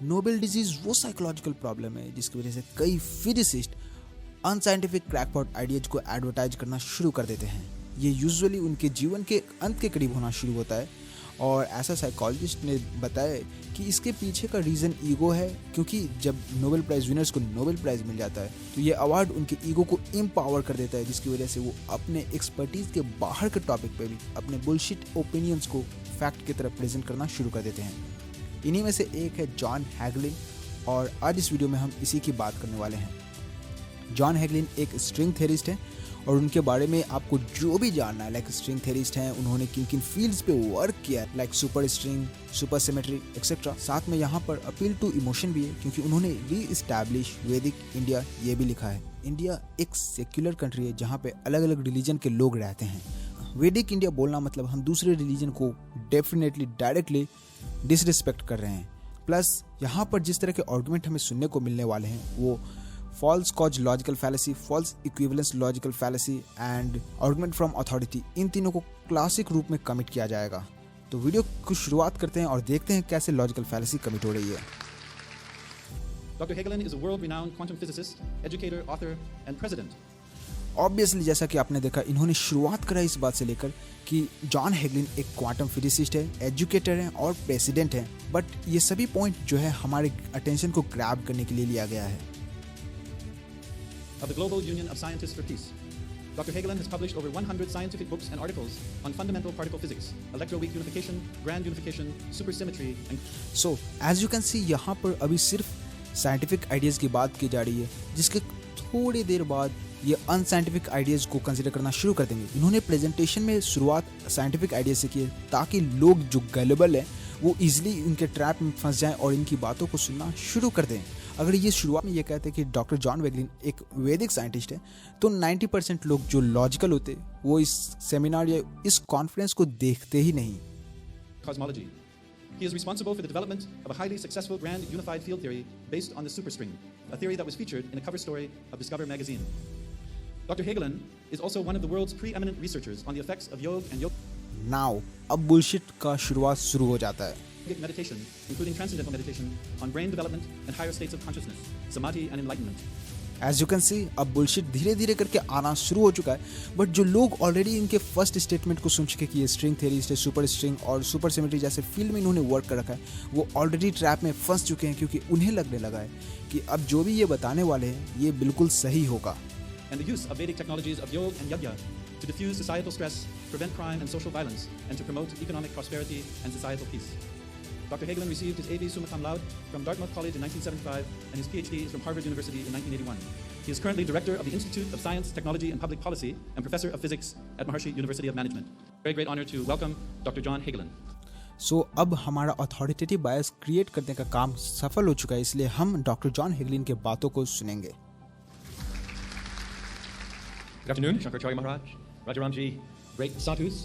Nobel disease वो psychological problem है जिसकी वजह से कई फिजिसिस्ट अनसाइंटिफिक क्रैकपॉट आइडियाज को एडवर्टाइज करना शुरू कर देते हैं। ये यूजुअली उनके जीवन के अंत के करीब होना शुरू होता है और ऐसा साइकोलॉजिस्ट ने बताया कि इसके पीछे का रीज़न ईगो है, क्योंकि जब नोबेल प्राइज़ विनर्स को नोबेल प्राइज़ मिल जाता है तो ये अवार्ड उनके ईगो को एम्पावर कर देता है, जिसकी वजह से वो अपने एक्सपर्टीज़ के बाहर के टॉपिक पे भी अपने बुलशिट ओपिनियंस को फैक्ट की तरह प्रेजेंट करना शुरू कर देते हैं। इन्हीं में से एक है जॉन हैगलिन और आज इस वीडियो में हम इसी की बात करने वाले हैं। जॉन हैगलिन एक स्ट्रिंग थेरिस्ट है और उनके बारे में आपको जो भी जानना है, लाइक स्ट्रिंग थेरिस्ट हैं, उन्होंने किन किन फील्ड्स पे वर्क किया, like super string, super symmetry etcetera. साथ में यहाँ पर अपील टू इमोशन भी है क्योंकि उन्होंने री इस्टैब्लिश वैदिक इंडिया ये भी लिखा है। इंडिया एक सेक्युलर कंट्री है जहाँ पे अलग अलग रिलीजन के लोग रहते हैं। वैदिक इंडिया बोलना मतलब हम दूसरे रिलीजन को डेफिनेटली डायरेक्टली डिसरिस्पेक्ट कर रहे हैं। प्लस यहाँ पर जिस तरह के आर्गुमेंट हमें सुनने को मिलने वाले हैं वो false cause logical fallacy, false equivalence logical fallacy and argument from authority, इन तीनों को क्लासिक रूप में कमिट किया जाएगा। तो वीडियो की शुरुआत करते हैं और देखते हैं कैसे लॉजिकल फैलेसी कमिट हो रही है। Dr. Hagelin is a world-renowned quantum physicist, educator, author, and president. Obviously जैसा कि आपने देखा, इन्होंने शुरुआत करा इस बात से लेकर कि जॉन हैगलिन एक क्वांटम फिजिसिस्ट है, एजुकेटर है और प्रेसिडेंट है, बट ये सभी पॉइंट जो है हमारे अटेंशन को ग्रैब करने के लिए लिया गया है। Of the Global Union of Scientists for Peace, Dr. Hagelin has published over 100 scientific books and articles on fundamental particle physics, electroweak unification, grand unification, supersymmetry, and so as you can see, यहाँ पर अभी सिर्फ scientific ideas की बात की जा रही है, जिसके थोड़ी देर बाद ये अनसाइंटिफिक आइडियाज़ को कंसिडर करना शुरू कर देंगे। इन्होंने प्रेजेंटेशन में शुरुआत साइंटिफिक आइडिया से की है ताकि लोग जो गलेबल है वो इजीली इनके ट्रैप में फंस जाएं और इनकी बातों को सुनना शुरू कर दें। अगर ये शुरुआत में ये कहते हैं कि डॉक्टर जॉन हैगलिन एक वैदिक साइंटिस्ट है तो 90% लोग जो लॉजिकल होते वो इस सेमिनार या इस कॉन्फ्रेंस को देखते ही नहीं। cosmology. He is responsible for the development of a highly successful grand unified field theory based on the superstring, a theory that was featured in a cover story of Discover magazine. Dr. Hagelin is also one of the world's preeminent researchers on the effects of yoga and Now, अब bullshit का शुरुआत शुरू हो जाता है। yogic meditation, including transcendental meditation, on brain development and higher states of consciousness, samadhi and enlightenment. As you can see, अब bullshit धीरे धीरे करके आना शुरू हो चुका है, बट जो लोग ऑलरेडी इनके फर्स्ट स्टेटमेंट को सुन चुके कि ये स्ट्रिंग थेरिस्ट है, सुपर स्ट्रिंग और सुपर सिमेट्री जैसे फील्ड में इन्होंने वर्क कर रखा है, वो ऑलरेडी ट्रैप में फंस चुके हैं क्योंकि उन्हें लगने लगा है कि अब जो भी ये बताने वाले हैं ये बिल्कुल सही होगा। And the use of Vedic technologies of yoga and yajna to diffuse societal stress, prevent crime and social violence, and to promote economic prosperity and societal peace. Dr. Hagelin received his A.B. summa cum laude from Dartmouth College in 1975 and his Ph.D. from Harvard University in 1981. He is currently director of the Institute of Science, Technology and Public Policy and professor of physics at Maharishi University of Management. Very great honor to welcome Dr. John Hagelin. So, अब हमारा authoritative बायस create करने का काम सफल हो चुका है, इसलिए हम डॉक्टर जॉन हैगलिन के बातों को सुनेंगे। Good afternoon, Shankaracharya Maharaj, Rajaramji, great sadhus.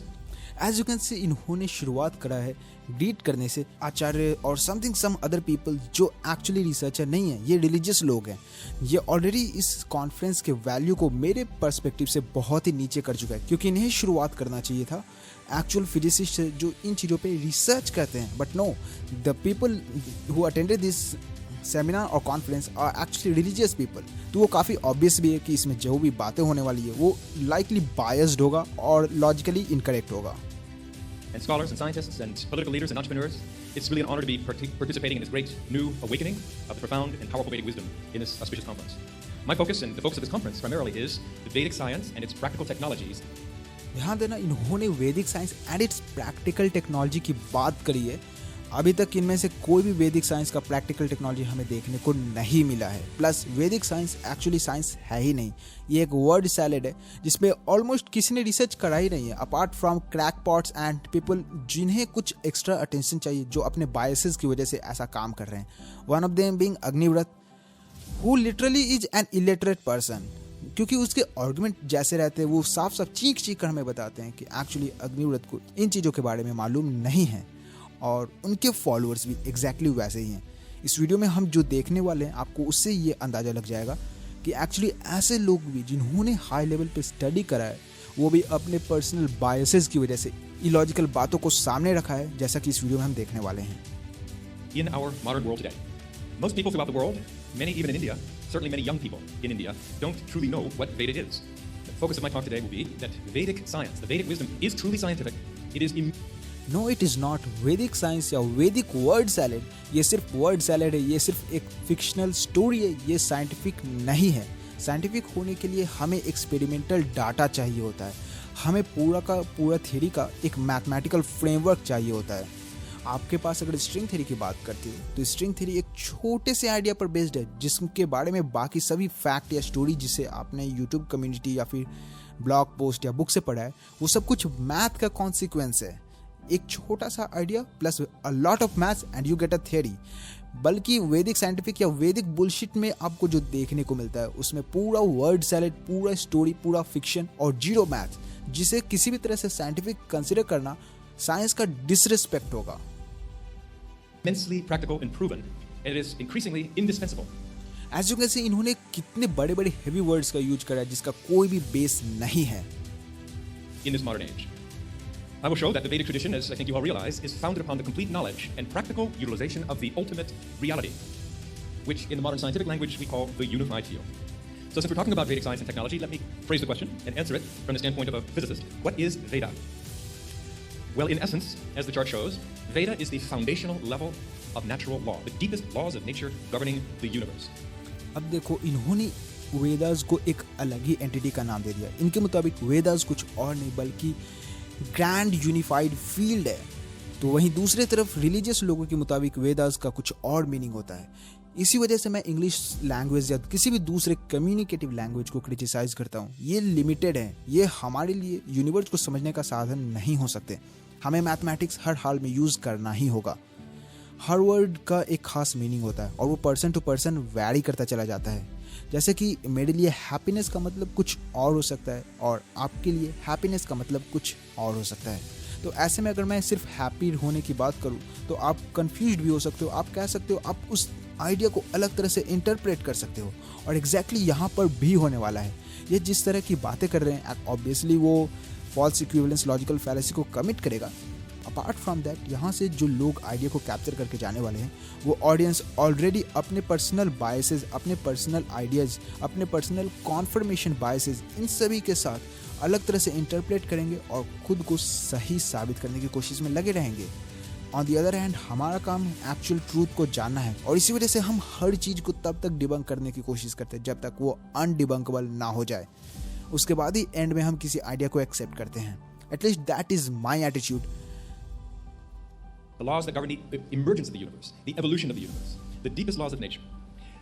As you can see, इन्होंने शुरुआत करा है ग्रीट करने से आचार्य और सम अदर पीपल जो एक्चुअली रिसर्चर नहीं है, ये रिलीजियस लोग हैं। ये ऑलरेडी इस कॉन्फ्रेंस के वैल्यू को मेरे पर्सपेक्टिव से बहुत ही नीचे कर चुका है क्योंकि इन्हें शुरुआत करना चाहिए था एक्चुअल फिजिसिस्ट जो इन चीज़ों पे रिसर्च करते हैं, but no, the people who attended this seminar और conference are actually religious people. तो वो काफ़ी ऑब्वियस भी है कि इसमें जो भी बातें होने वाली है वो लाइकली बायस्ड होगा और लॉजिकली इनकरेक्ट होगा। And scholars and scientists and political leaders and entrepreneurs, it's really an honor to be participating in this great new awakening of the profound and powerful Vedic wisdom in this auspicious conference. My focus and the focus of this conference primarily is the Vedic science and its practical technologies. ध्यान देना, इन्होंने वैदिक science and it's practical technology की बात करी है। अभी तक इनमें से कोई भी वैदिक साइंस का प्रैक्टिकल टेक्नोलॉजी हमें देखने को नहीं मिला है। प्लस वैदिक साइंस एक्चुअली साइंस है ही नहीं, ये एक वर्ड सैलेड है जिसमें ऑलमोस्ट किसी ने रिसर्च करा ही नहीं है अपार्ट फ्रॉम क्रैकपॉट्स एंड पीपल जिन्हें कुछ एक्स्ट्रा अटेंशन चाहिए, जो अपने बायसेस की वजह से ऐसा काम कर रहे हैं। One of them being Agnivrat, who literally is an illiterate person, क्योंकि उसके आर्गुमेंट जैसे रहते हैं वो साफ साफ चीख कर हमें बताते हैं कि एक्चुअली अग्निव्रत को इन चीज़ों के बारे में मालूम नहीं है और उनके फॉलोअर्स भी एग्जैक्टली वैसे ही हैं। इस वीडियो में हम जो देखने वाले हैं आपको उससे ये अंदाज़ा लग जाएगा कि एक्चुअली ऐसे लोग भी जिन्होंने हाई लेवल पे स्टडी करा है वो भी अपने पर्सनल बायसेस की वजह से इलॉजिकल बातों को सामने रखा है, जैसा कि इस वीडियो में हम देखने वाले हैं। In our modern world today, Most people throughout the world, many even in India, certainly many young people in India, don't truly know what Vedic is. The focus of my talk today will be that Vedic science, the Vedic wisdom, is truly scientific. It is no it is not Vedic science या Vedic word salad, ये सिर्फ word salad है, ये सिर्फ एक fictional story है, ये scientific नहीं है। साइंटिफिक होने के लिए हमें एक्सपेरिमेंटल डाटा चाहिए होता है, हमें पूरा का पूरा थ्योरी का एक मैथमेटिकल फ्रेमवर्क चाहिए होता है। आपके पास अगर स्ट्रिंग थ्योरी की बात करती है तो स्ट्रिंग थ्योरी एक छोटे से आइडिया पर बेस्ड है, जिसके बारे में बाकी सभी फैक्ट या स्टोरी जिसे आपने यूट्यूब कम्युनिटी या फिर ब्लॉग पोस्ट या बुक से पढ़ा है, वो सब कुछ मैथ का कॉन्सिक्वेंस है। एक छोटा सा idea plus a lot of maths and you get a theory. बल्कि वैदिक साइंटिफिक या वैदिक बुलशिट में आपको जो देखने को मिलता है उसमें पूरा वर्ड सैलेड, पूरा स्टोरी, पूरा फिक्शन और जीरो मैथ, जिसे किसी भी तरह से साइंटिफिक कंसिडर करना साइंस का डिसरिस्पेक्ट होगा। immensely practical and proven, and it is increasingly indispensable. As you can see, इन्होंने कितने बड़े बड़े हेवी वर्ड्स का यूज करा है जिसका कोई भी बेस नहीं है। In this modern age, I will show that the Vedic tradition, as I think you all realize, is founded upon the complete knowledge and practical utilization of the ultimate reality, which in the modern scientific language we call the unified field. So since we're talking about Vedic science and technology, let me phrase the question and answer it from the standpoint of a physicist. What is Veda? Well, in essence, as the chart shows, Veda is the foundational level of natural law, the deepest laws of nature governing the universe. अब देखो, इन्होंने वेदास को एक अलग ही entity का नाम दे दिया। इनके मुताबिक वेदास कुछ और नहीं बल्कि ग्रैंड यूनिफाइड फील्ड है। तो वहीं दूसरे तरफ रिलीजियस लोगों के मुताबिक वेदास का कुछ और मीनिंग होता है। इसी वजह से मैं इंग्लिश लैंग्वेज या किसी भी दूसरे कम्युनिकेटिव लैंग्वेज को क्रिटिसाइज करता हूँ। ये लिमिटेड है, ये हमारे लिए यूनिवर्स को समझने का साधन नहीं हो सकते। हमें मैथमेटिक्स हर हाल में यूज़ करना ही होगा। हर वर्ड का एक खास मीनिंग होता है और वो पर्सन टू पर्सन वैरी करता चला जाता है। जैसे कि मेरे लिए हैप्पीनेस का मतलब कुछ और हो सकता है और आपके लिए हैप्पीनेस का मतलब कुछ और हो सकता है। तो ऐसे में अगर मैं सिर्फ हैप्पी होने की बात करूँ तो आप कंफ्यूज्ड भी हो सकते हो, आप कह सकते हो, आप उस आइडिया को अलग तरह से इंटरप्रेट कर सकते हो। और एग्जैक्टली यहाँ पर भी होने वाला है। ये जिस तरह की बातें कर रहे हैं, ऑब्वियसली वो फॉल्स इक्विवेलेंस लॉजिकल फैलेसी को कमिट करेगा। अपार्ट फ्रॉम दैट, यहाँ से जो लोग आइडिया को कैप्चर करके जाने वाले हैं, वो ऑडियंस ऑलरेडी अपने पर्सनल बायसेस, अपने पर्सनल आइडियाज़, अपने पर्सनल कॉन्फर्मेशन बायसेस, इन सभी के साथ अलग तरह से इंटरप्रेट करेंगे और खुद को सही साबित करने की कोशिश में लगे रहेंगे। ऑन दी अदर हैंड, हमारा काम एक्चुअल ट्रूथ को जानना है और इसी वजह से हम हर चीज़ को तब तक डिबंक करने की कोशिश करते हैं जब तक वो अनडिबंकेबल ना हो जाए। उसके बाद ही एंड में हम किसी आइडिया को एक्सेप्ट करते हैं। At least that is my attitude. The laws that govern the emergence of the universe, the evolution of the universe, the deepest laws of nature.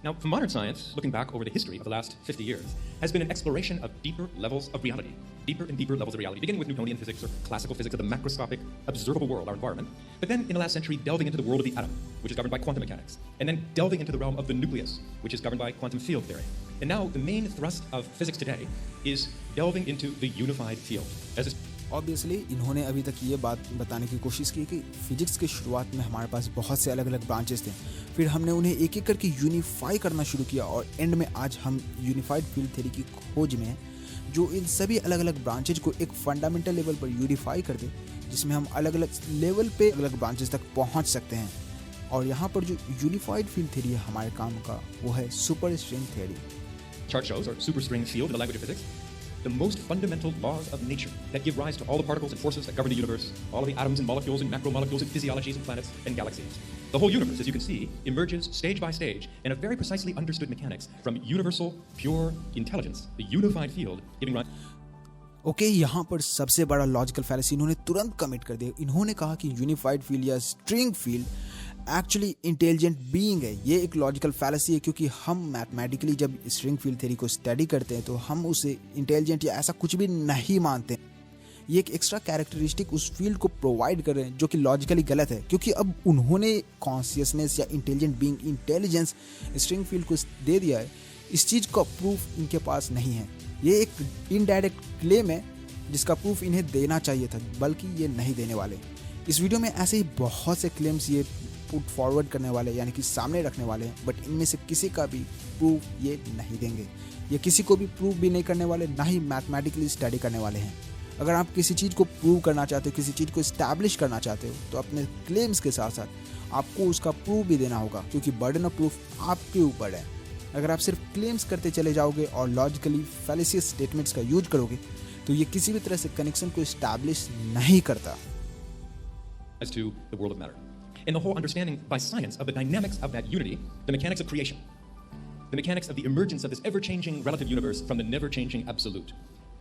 Now, for modern science, looking back over the history of the last 50 years, has been an exploration of deeper levels of reality, deeper and deeper levels of reality, beginning with Newtonian physics or classical physics of the macroscopic, observable world, our environment, but then in the last century, delving into the world of the atom, which is governed by quantum mechanics, and then delving into the realm of the nucleus, which is governed by quantum field theory. And now, the main thrust of physics today is delving into the unified field. As is obviously इन्होंने अभी तक ये बात बताने की कोशिश की कि फिजिक्स के शुरुआत में हमारे पास बहुत से अलग अलग ब्रांचेस थे, फिर हमने उन्हें एक एक करके यूनिफाई करना शुरू किया और एंड में आज हम यूनिफाइड फील्ड थ्योरी की खोज में हैं, जो इन सभी अलग अलग ब्रांचेज को एक फंडामेंटल लेवल पर यूनिफाई कर दे, जिसमें हम अलग अलग लेवल पे अलग अलग ब्रांचेस तक पहुंच सकते हैं। और यहाँ पर जो यूनिफाइड फील्ड थ्योरी है हमारे काम का, वो है super string theory. chart shows, or superstring field in the language of physics, the most fundamental laws of nature that give rise to all the particles and forces that govern the universe, all of the atoms and molecules and macromolecules and physiologies and planets and galaxies. The whole universe, as you can see, emerges stage by stage in a very precisely understood mechanics from universal, pure intelligence, the unified field giving rise. Okay, यहाँ पर सबसे बड़ा logical fallacy इन्होंने तुरंत commit कर दिया। इन्होंने कहा कि यूनिफाइड फील्ड या string field actually intelligent being है। ये एक लॉजिकल फैलेसी है क्योंकि हम मैथमेटिकली जब स्ट्रिंग फील्ड थ्योरी को स्टडी करते हैं तो हम उसे इंटेलिजेंट या ऐसा कुछ भी नहीं मानते। ये एक एक्स्ट्रा कैरेक्टरिस्टिक उस फील्ड को प्रोवाइड कर रहे हैं जो कि लॉजिकली गलत है, क्योंकि अब उन्होंने कॉन्शियसनेस या intelligent being, intelligence string field को दे दिया है। इस चीज़ का प्रूफ इनके पास नहीं है। ये एक इनडायरेक्ट क्लेम है जिसका प्रूफ इन्हें देना चाहिए था, बल्कि ये नहीं देने वाले। इस वीडियो में ऐसे ही बहुत से क्लेम्स ये पुट फॉरवर्ड करने वाले, यानी कि सामने रखने वाले हैं, बट इनमें से किसी का भी प्रूफ ये नहीं देंगे। ये किसी को भी प्रूफ भी नहीं करने वाले, ना ही मैथमेटिकली स्टडी करने वाले हैं। अगर आप किसी चीज़ को प्रूव करना चाहते हो, किसी चीज़ को इस्टेब्लिश करना चाहते हो, तो अपने क्लेम्स के साथ साथ आपको उसका प्रूफ भी देना होगा, क्योंकि बर्डन ऑफ प्रूफ आपके ऊपर है। अगर आप सिर्फ क्लेम्स करते चले जाओगे और लॉजिकली फैलेसियस स्टेटमेंट्स का यूज करोगे, तो ये किसी भी तरह से कनेक्शन को इस्टेब्लिश नहीं करता। as to the world of matter. And the whole understanding by science of the dynamics of that unity, the mechanics of creation, the mechanics of the emergence of this ever-changing relative universe from the never-changing absolute,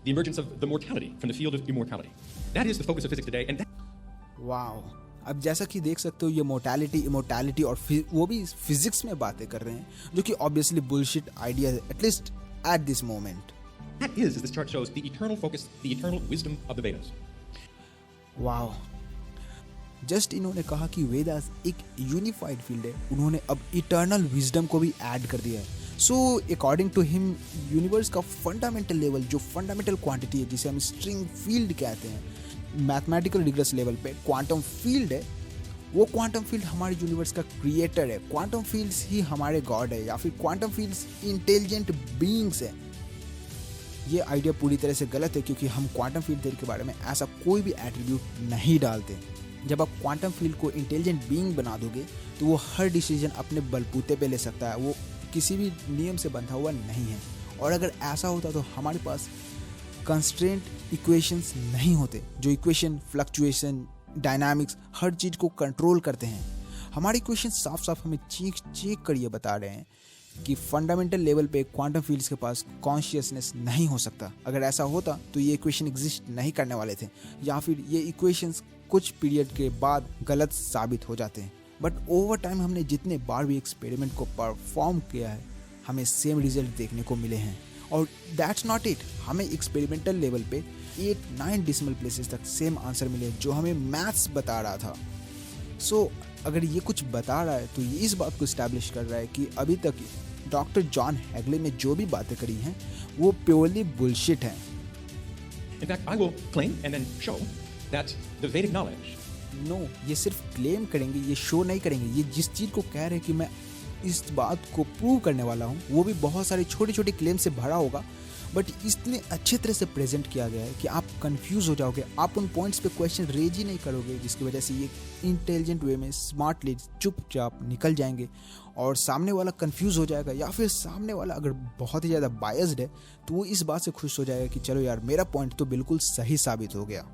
the emergence of the mortality from the field of immortality. That is the focus of physics today, and wow, अब जैसा कि देख सकते हो ये mortality, immortality और वो भी फिजिक्स में बातें कर रहे हैं, जो कि ऑब्वियसली बुलशिट आइडिया है, at least at this moment. that is, as this chart shows, the eternal focus, the eternal wisdom of the Vedas. Wow, just इन्होंने कहा कि वेदास एक यूनिफाइड फील्ड है, उन्होंने अब इटर्नल विजडम को भी ऐड कर दिया है। So according to him universe का फंडामेंटल लेवल, जो फंडामेंटल क्वांटिटी है जिसे हम स्ट्रिंग फील्ड कहते हैं, मैथमेटिकल रिग्रेस लेवल पे क्वांटम फील्ड है, वो क्वांटम फील्ड हमारे यूनिवर्स का क्रिएटर है। क्वांटम फील्ड्स ही हमारे गॉड है, या फिर क्वांटम फील्ड्स इंटेलिजेंट बीइंग्स है। ये आइडिया पूरी तरह से गलत है, क्योंकि हम क्वांटम फील्ड थ्योरी के बारे में ऐसा कोई भी एट्रीब्यूट नहीं डालते। जब आप क्वांटम फील्ड को इंटेलिजेंट बीइंग बना दोगे, तो वो हर डिसीजन अपने बलबूते पे ले सकता है, वो किसी भी नियम से बंधा हुआ नहीं है। और अगर ऐसा होता तो हमारे पास कंस्ट्रेंट इक्वेशंस नहीं होते, जो इक्वेशन फ्लक्चुएशन, डायनामिक्स, हर चीज़ को कंट्रोल करते हैं। हमारे इक्वेशन साफ साफ हमें चेक कर ये बता रहे हैं कि फंडामेंटल लेवल पे क्वांटम फील्ड्स के पास कॉन्शियसनेस नहीं हो सकता। अगर ऐसा होता तो ये इक्वेशन एग्जिस्ट नहीं करने वाले थे, या फिर ये इक्वेशंस कुछ पीरियड के बाद गलत साबित हो जाते हैं। बट ओवर टाइम हमने जितने बार भी एक्सपेरिमेंट को परफॉर्म किया है, हमें सेम रिजल्ट देखने को मिले हैं। और दैट्स नॉट इट, हमें एक्सपेरिमेंटल लेवल पे 8-9 डेसिमल प्लेसेस तक सेम आंसर मिले, जो हमें मैथ्स बता रहा था। सो अगर ये कुछ बता रहा है, तो ये इस बात को इस्टेब्लिश कर रहा है कि अभी तक डॉक्टर जॉन हैगले ने जो भी बातें करी हैं, वो प्योरली बुलशिट हैं। In fact, I will claim and then show that the Vedic knowledge no, ये सिर्फ क्लेम करेंगे, ये शो नहीं करेंगे। ये जिस चीज़ को कह रहे हैं कि मैं इस बात को प्रूव करने वाला हूँ, वो भी बहुत सारे छोटे छोटे क्लेम से भरा होगा, बट इतने अच्छे तरह से प्रेजेंट किया गया है कि आप कंफ्यूज हो जाओगे। आप उन पॉइंट्स पे क्वेश्चन रेज ही नहीं करोगे, जिसकी वजह से ये इंटेलिजेंट वे में स्मार्टली चुपचाप निकल जाएंगे, और सामने वाला कंफ्यूज हो जाएगा, या फिर सामने वाला अगर बहुत ही ज़्यादा बायस्ड है, तो वो इस बात से खुश हो जाएगा कि चलो यार, मेरा पॉइंट तो बिल्कुल सही साबित हो गया।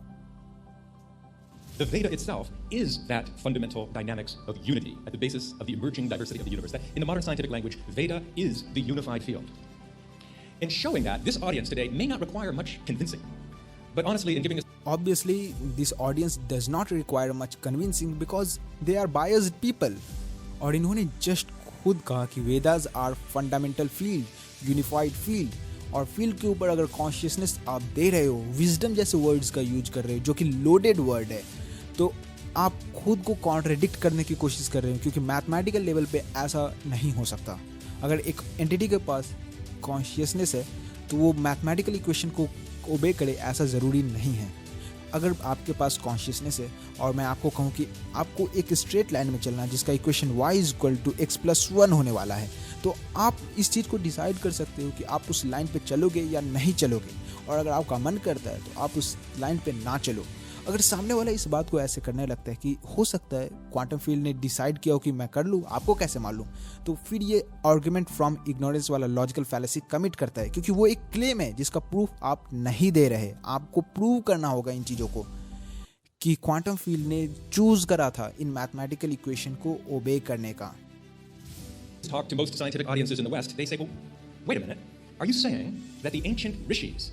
The Veda itself is that fundamental dynamics of unity at the basis of the emerging diversity of the universe. That, in the modern scientific language, Veda is the unified field. In showing that, this audience today may not require much convincing, but honestly, in giving us Obviously, this audience does not require much convincing because they are biased people. और इन्होंने just खुद कहा कि Vedas are fundamental field, unified field, और field के ऊपर अगर consciousness आप दे रहे हो, विजडम जैसे वर्ड्स का यूज कर रहे हो, जो कि लोडेड वर्ड है, तो आप खुद को कॉन्ट्रडिक्ट करने की कोशिश कर रहे हो, क्योंकि मैथमेटिकल लेवल पे ऐसा नहीं हो सकता। अगर एक एंटिटी के पास कॉन्शियसनेस है, तो वो मैथमेटिकल इक्वेशन को ओबे करे, ऐसा ज़रूरी नहीं है। अगर आपके पास कॉन्शियसनेस है और मैं आपको कहूँ कि आपको एक स्ट्रेट लाइन में चलना है जिसका इक्वेशन y = x+1 होने वाला है, तो आप इस चीज़ को डिसाइड कर सकते हो कि आप उस लाइन पे चलोगे या नहीं चलोगे। और अगर आपका मन करता है तो आप उस लाइन पे ना चलो। अगर सामने वाला इस बात को ऐसे करने लगता है कि हो सकता है क्वांटम फील्ड ने डिसाइड किया हो कि मैं कर लूँ, आपको कैसे मालूम, तो फिर ये आर्गुमेंट फ्रॉम इग्नोरेंस वाला लॉजिकल फैलेसी कमिट करता है, क्योंकि वो एक क्लेम है जिसका प्रूफ आप नहीं दे रहे। आपको प्रूव करना होगा इन चीज़ों को कि क्वांटम फील्ड ने चूज करा था इन मैथमेटिकल इक्वेशन को ओबे करने का। talk to most scientific audiences in the West, they say, well, wait a minute, are you saying that the ancient rishis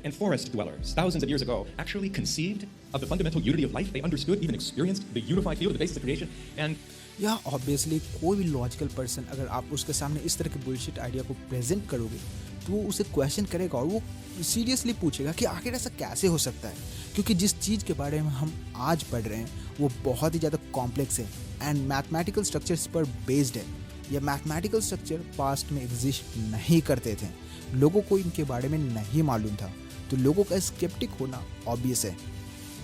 and forest dwellers thousands of years ago actually conceived of the fundamental unity of life? They understood, even experienced the unified field at the basis of creation, and या obviously कोई भी logical person अगर आप उसके सामने इस तरह के बुलशिट आइडिया को प्रेजेंट करोगे, तो वो उसे क्वेश्चन करेगा और वो सीरियसली पूछेगा कि आखिर ऐसा कैसे हो सकता है, क्योंकि जिस चीज़ के बारे में हम आज पढ़ रहे हैं वो बहुत ही ज़्यादा कॉम्प्लेक्स है एंड मैथमेटिकल स्ट्रक्चर्स पर बेस्ड है। ये मैथमेटिकल स्ट्रक्चर पास्ट में एग्जिस्ट नहीं करते थे, लोगों को इनके बारे में नहीं मालूम था, तो लोगों का स्केप्टिक होना ऑब्वियस है।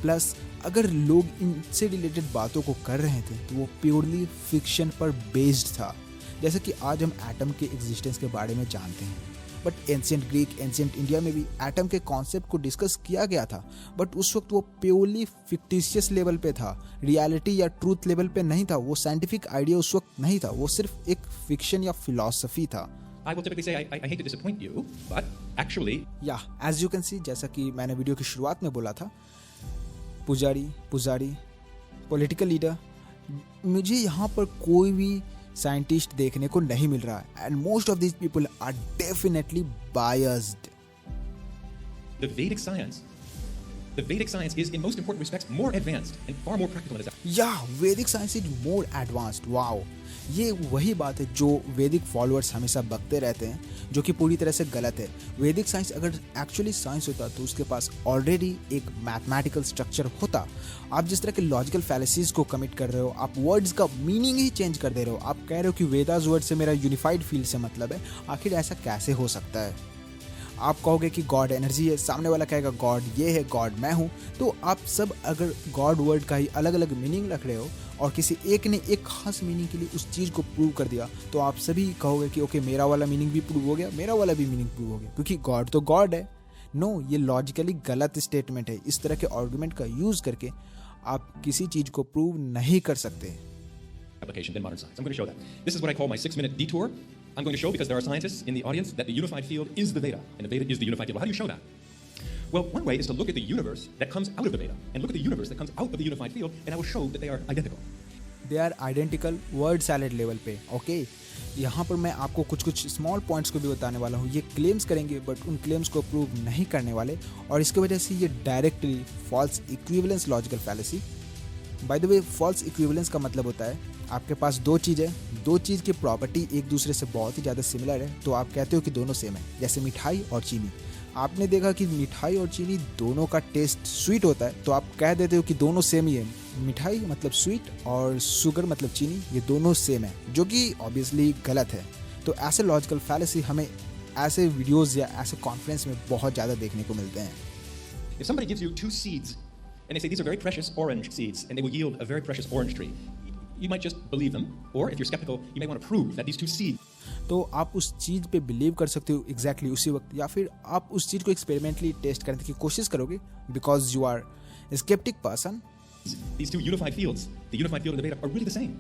प्लस अगर लोग इनसे रिलेटेड बातों को कर रहे थे तो वो प्योरली फिक्शन पर बेस्ड था। जैसे कि आज हम एटम के एग्जिस्टेंस के बारे में जानते हैं, but ancient Greek, ancient India में भी एटम के कॉन्सेप्ट को डिस्कस किया गया था, बट उस वक्त वो प्योरली फिक्टिशियस लेवल पे था, रियलिटी या ट्रूथ लेवल पे नहीं था। वो साइंटिफिक आइडिया उस वक्त नहीं था, वो सिर्फ एक फिक्शन या फिलॉसफी था। I will typically say, I hate to disappoint you, but actually, या एज यू कैन सी, जैसा कि मैंने वीडियो की शुरुआत में बोला था, पुजारी, पॉलिटिकल लीडर, मुझे यहाँ पर कोई भी साइंटिस्ट देखने को नहीं मिल रहा है, and most of these people are definitely biased. the Vedic science is in most important respects more advanced and far more practical in its या वैदिक science is more advanced. Wow, ये वही बात है जो वैदिक फॉलोअर्स हमेशा बकते रहते हैं, जो कि पूरी तरह से गलत है। वैदिक साइंस अगर एक्चुअली साइंस होता तो उसके पास ऑलरेडी एक मैथमेटिकल स्ट्रक्चर होता। आप जिस तरह के लॉजिकल फैलेसीज को कमिट कर रहे हो, आप वर्ड्स का मीनिंग ही चेंज कर दे रहे हो। आप कह रहे हो कि वेदास वर्ड से मेरा यूनिफाइड फील्ड से मतलब है, आखिर ऐसा कैसे हो सकता है? आप कहोगे कि गॉड एनर्जी है, सामने वाला कहेगा गॉड ये है, गॉड मैं हूँ। तो आप सब अगर गॉड वर्ड का ही अलग अलग मीनिंग रख रहे हो और किसी एक ने एक खास मीनिंग के लिए उस चीज़ को प्रूव कर दिया, तो आप सभी कहोगे कि ओके मेरा वाला मीनिंग भी प्रूव हो गया, मेरा वाला भी मीनिंग प्रूव हो गया, क्योंकि गॉड तो गॉड है। नो, ये लॉजिकली गलत स्टेटमेंट है। इस तरह के आर्गुमेंट का यूज़ करके आप किसी चीज़ को प्रूव नहीं कर सकते। application than modern science. I'm going to show that. This is what I call my 6-minute detour. I'm going to show, because there are scientists in the audience, that the unified field is the Veda, and the Veda is the unified field. Well, how do you show that? Well, one way is to look at the universe that comes out of the Veda, and look at the universe that comes out of the unified field, and I will show that they are identical. They are identical word salad level पे। Okay, यहाँ पर मैं आपको कुछ small points को भी बताने वाला हूँ। ये क्लेम्स करेंगे बट उन क्लेम्स को प्रूव नहीं करने वाले, और इसकी वजह से ये directly false equivalence logical fallacy. By the way, false equivalence का मतलब होता है आपके पास दो चीज़ है, दो चीज़ की प्रॉपर्टी एक दूसरे से बहुत ही ज़्यादा सिमिलर है, तो आप कहते हो कि दोनों सेम है। जैसे मिठाई और चीनी, आपने देखा कि मिठाई और चीनी दोनों का टेस्ट स्वीट होता है, तो आप कह देते हो कि दोनों सेम ही है। मिठाई मतलब स्वीट और शुगर मतलब चीनी, ये दोनों सेम है, जो कि ऑब्वियसली गलत है। तो ऐसे लॉजिकल फैलेसी हमें ऐसे वीडियोज़ या ऐसे कॉन्फ्रेंस में बहुत ज़्यादा देखने को मिलते हैं। If somebody gives you 2 seeds, and they say these are very precious orange seeds, and they will yield a very precious orange tree, you might just believe them, or if you're skeptical, you may want to prove that these 2 seeds. तो आप उस चीज़ पे believe कर सकते हो exactly उसी वक्त, या फिर आप उस चीज़ को एक्सपेरिमेंटली टेस्ट करने की कोशिश करोगे, because you are skeptic person. These 2 unified fields, the unified field and the Veda, are really the same.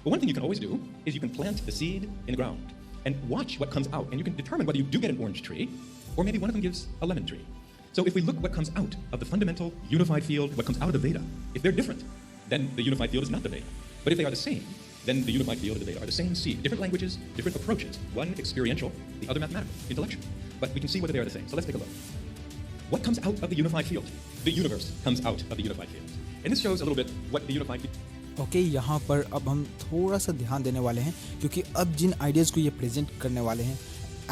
But one thing you can always do is you can plant the seed in the ground and watch what comes out, and you can determine whether you do get an orange tree, or maybe one of them gives a lemon tree. So if we look what comes out of the fundamental unified field, what comes out of the Veda, if they're different, then the unified field is not the Veda. But if they are the same, then the unified field and the Veda are the same seed. Different languages, different approaches. One experiential, the other mathematical, intellectual. But we can see whether they are the same. So let's take a look. What comes out of the unified field? The universe comes out of the unified field. And this shows a little bit what the unified field. Okay, यहाँ पर अब हम थोड़ा सा ध्यान देने वाले हैं, क्योंकि अब जिन आइडियाज़ को ये प्रेजेंट करने वाले हैं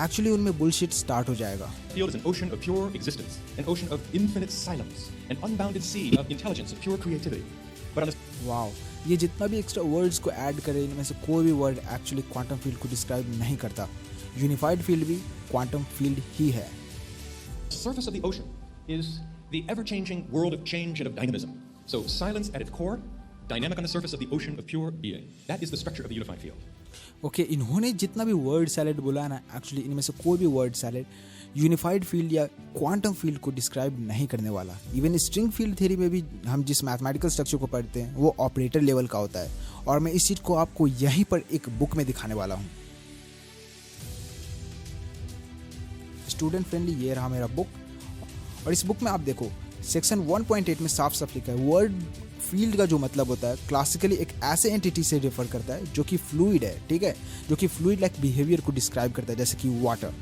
एक्चुअली उनमें बुलशिट स्टार्ट हो जाएगा। Field is an ocean of pure existence, an ocean of infinite silence, an unbounded sea of intelligence, of pure creativity. But on the wow, ये जितना भी एक्स्ट्रा वर्ड्स को ऐड करे, इनमें से कोई भी वर्ड एक्चुअली क्वांटम फील्ड को डिस्क्राइब नहीं करता। यूनिफाइड फील्ड भी क्वांटम फील्ड ही है। surface of the ocean is the ever-changing world of change and of dynamism. So silence at its core, dynamic on the surface of the ocean of pure being. That is the structure of the unified field. Okay, इन्होंने जितना भी word salad बोला है ना, actually इनमें से कोई भी वर्ड सैलेड यूनिफाइड फील्ड या क्वांटम फील्ड को डिस्क्राइब नहीं करने वाला। इवन स्ट्रिंग फील्ड थ्योरी में भी हम जिस मैथमेटिकल स्ट्रक्चर को पढ़ते हैं वो ऑपरेटर लेवल का होता है, और मैं इस चीज़ को आपको यहीं पर एक बुक में दिखाने वाला हूँ। स्टूडेंट फ्रेंडली ये रहा मेरा बुक, और इस बुक में आप देखो सेक्शन 1.8 में साफ साफ लिखा है वर्ड फील्ड का जो मतलब होता है क्लासिकली एक ऐसे एंटिटी से रेफर करता है जो कि फ्लूइड है, ठीक है, जो कि फ्लूइड लाइक बिहेवियर को डिस्क्राइब करता है, जैसे कि वाटर।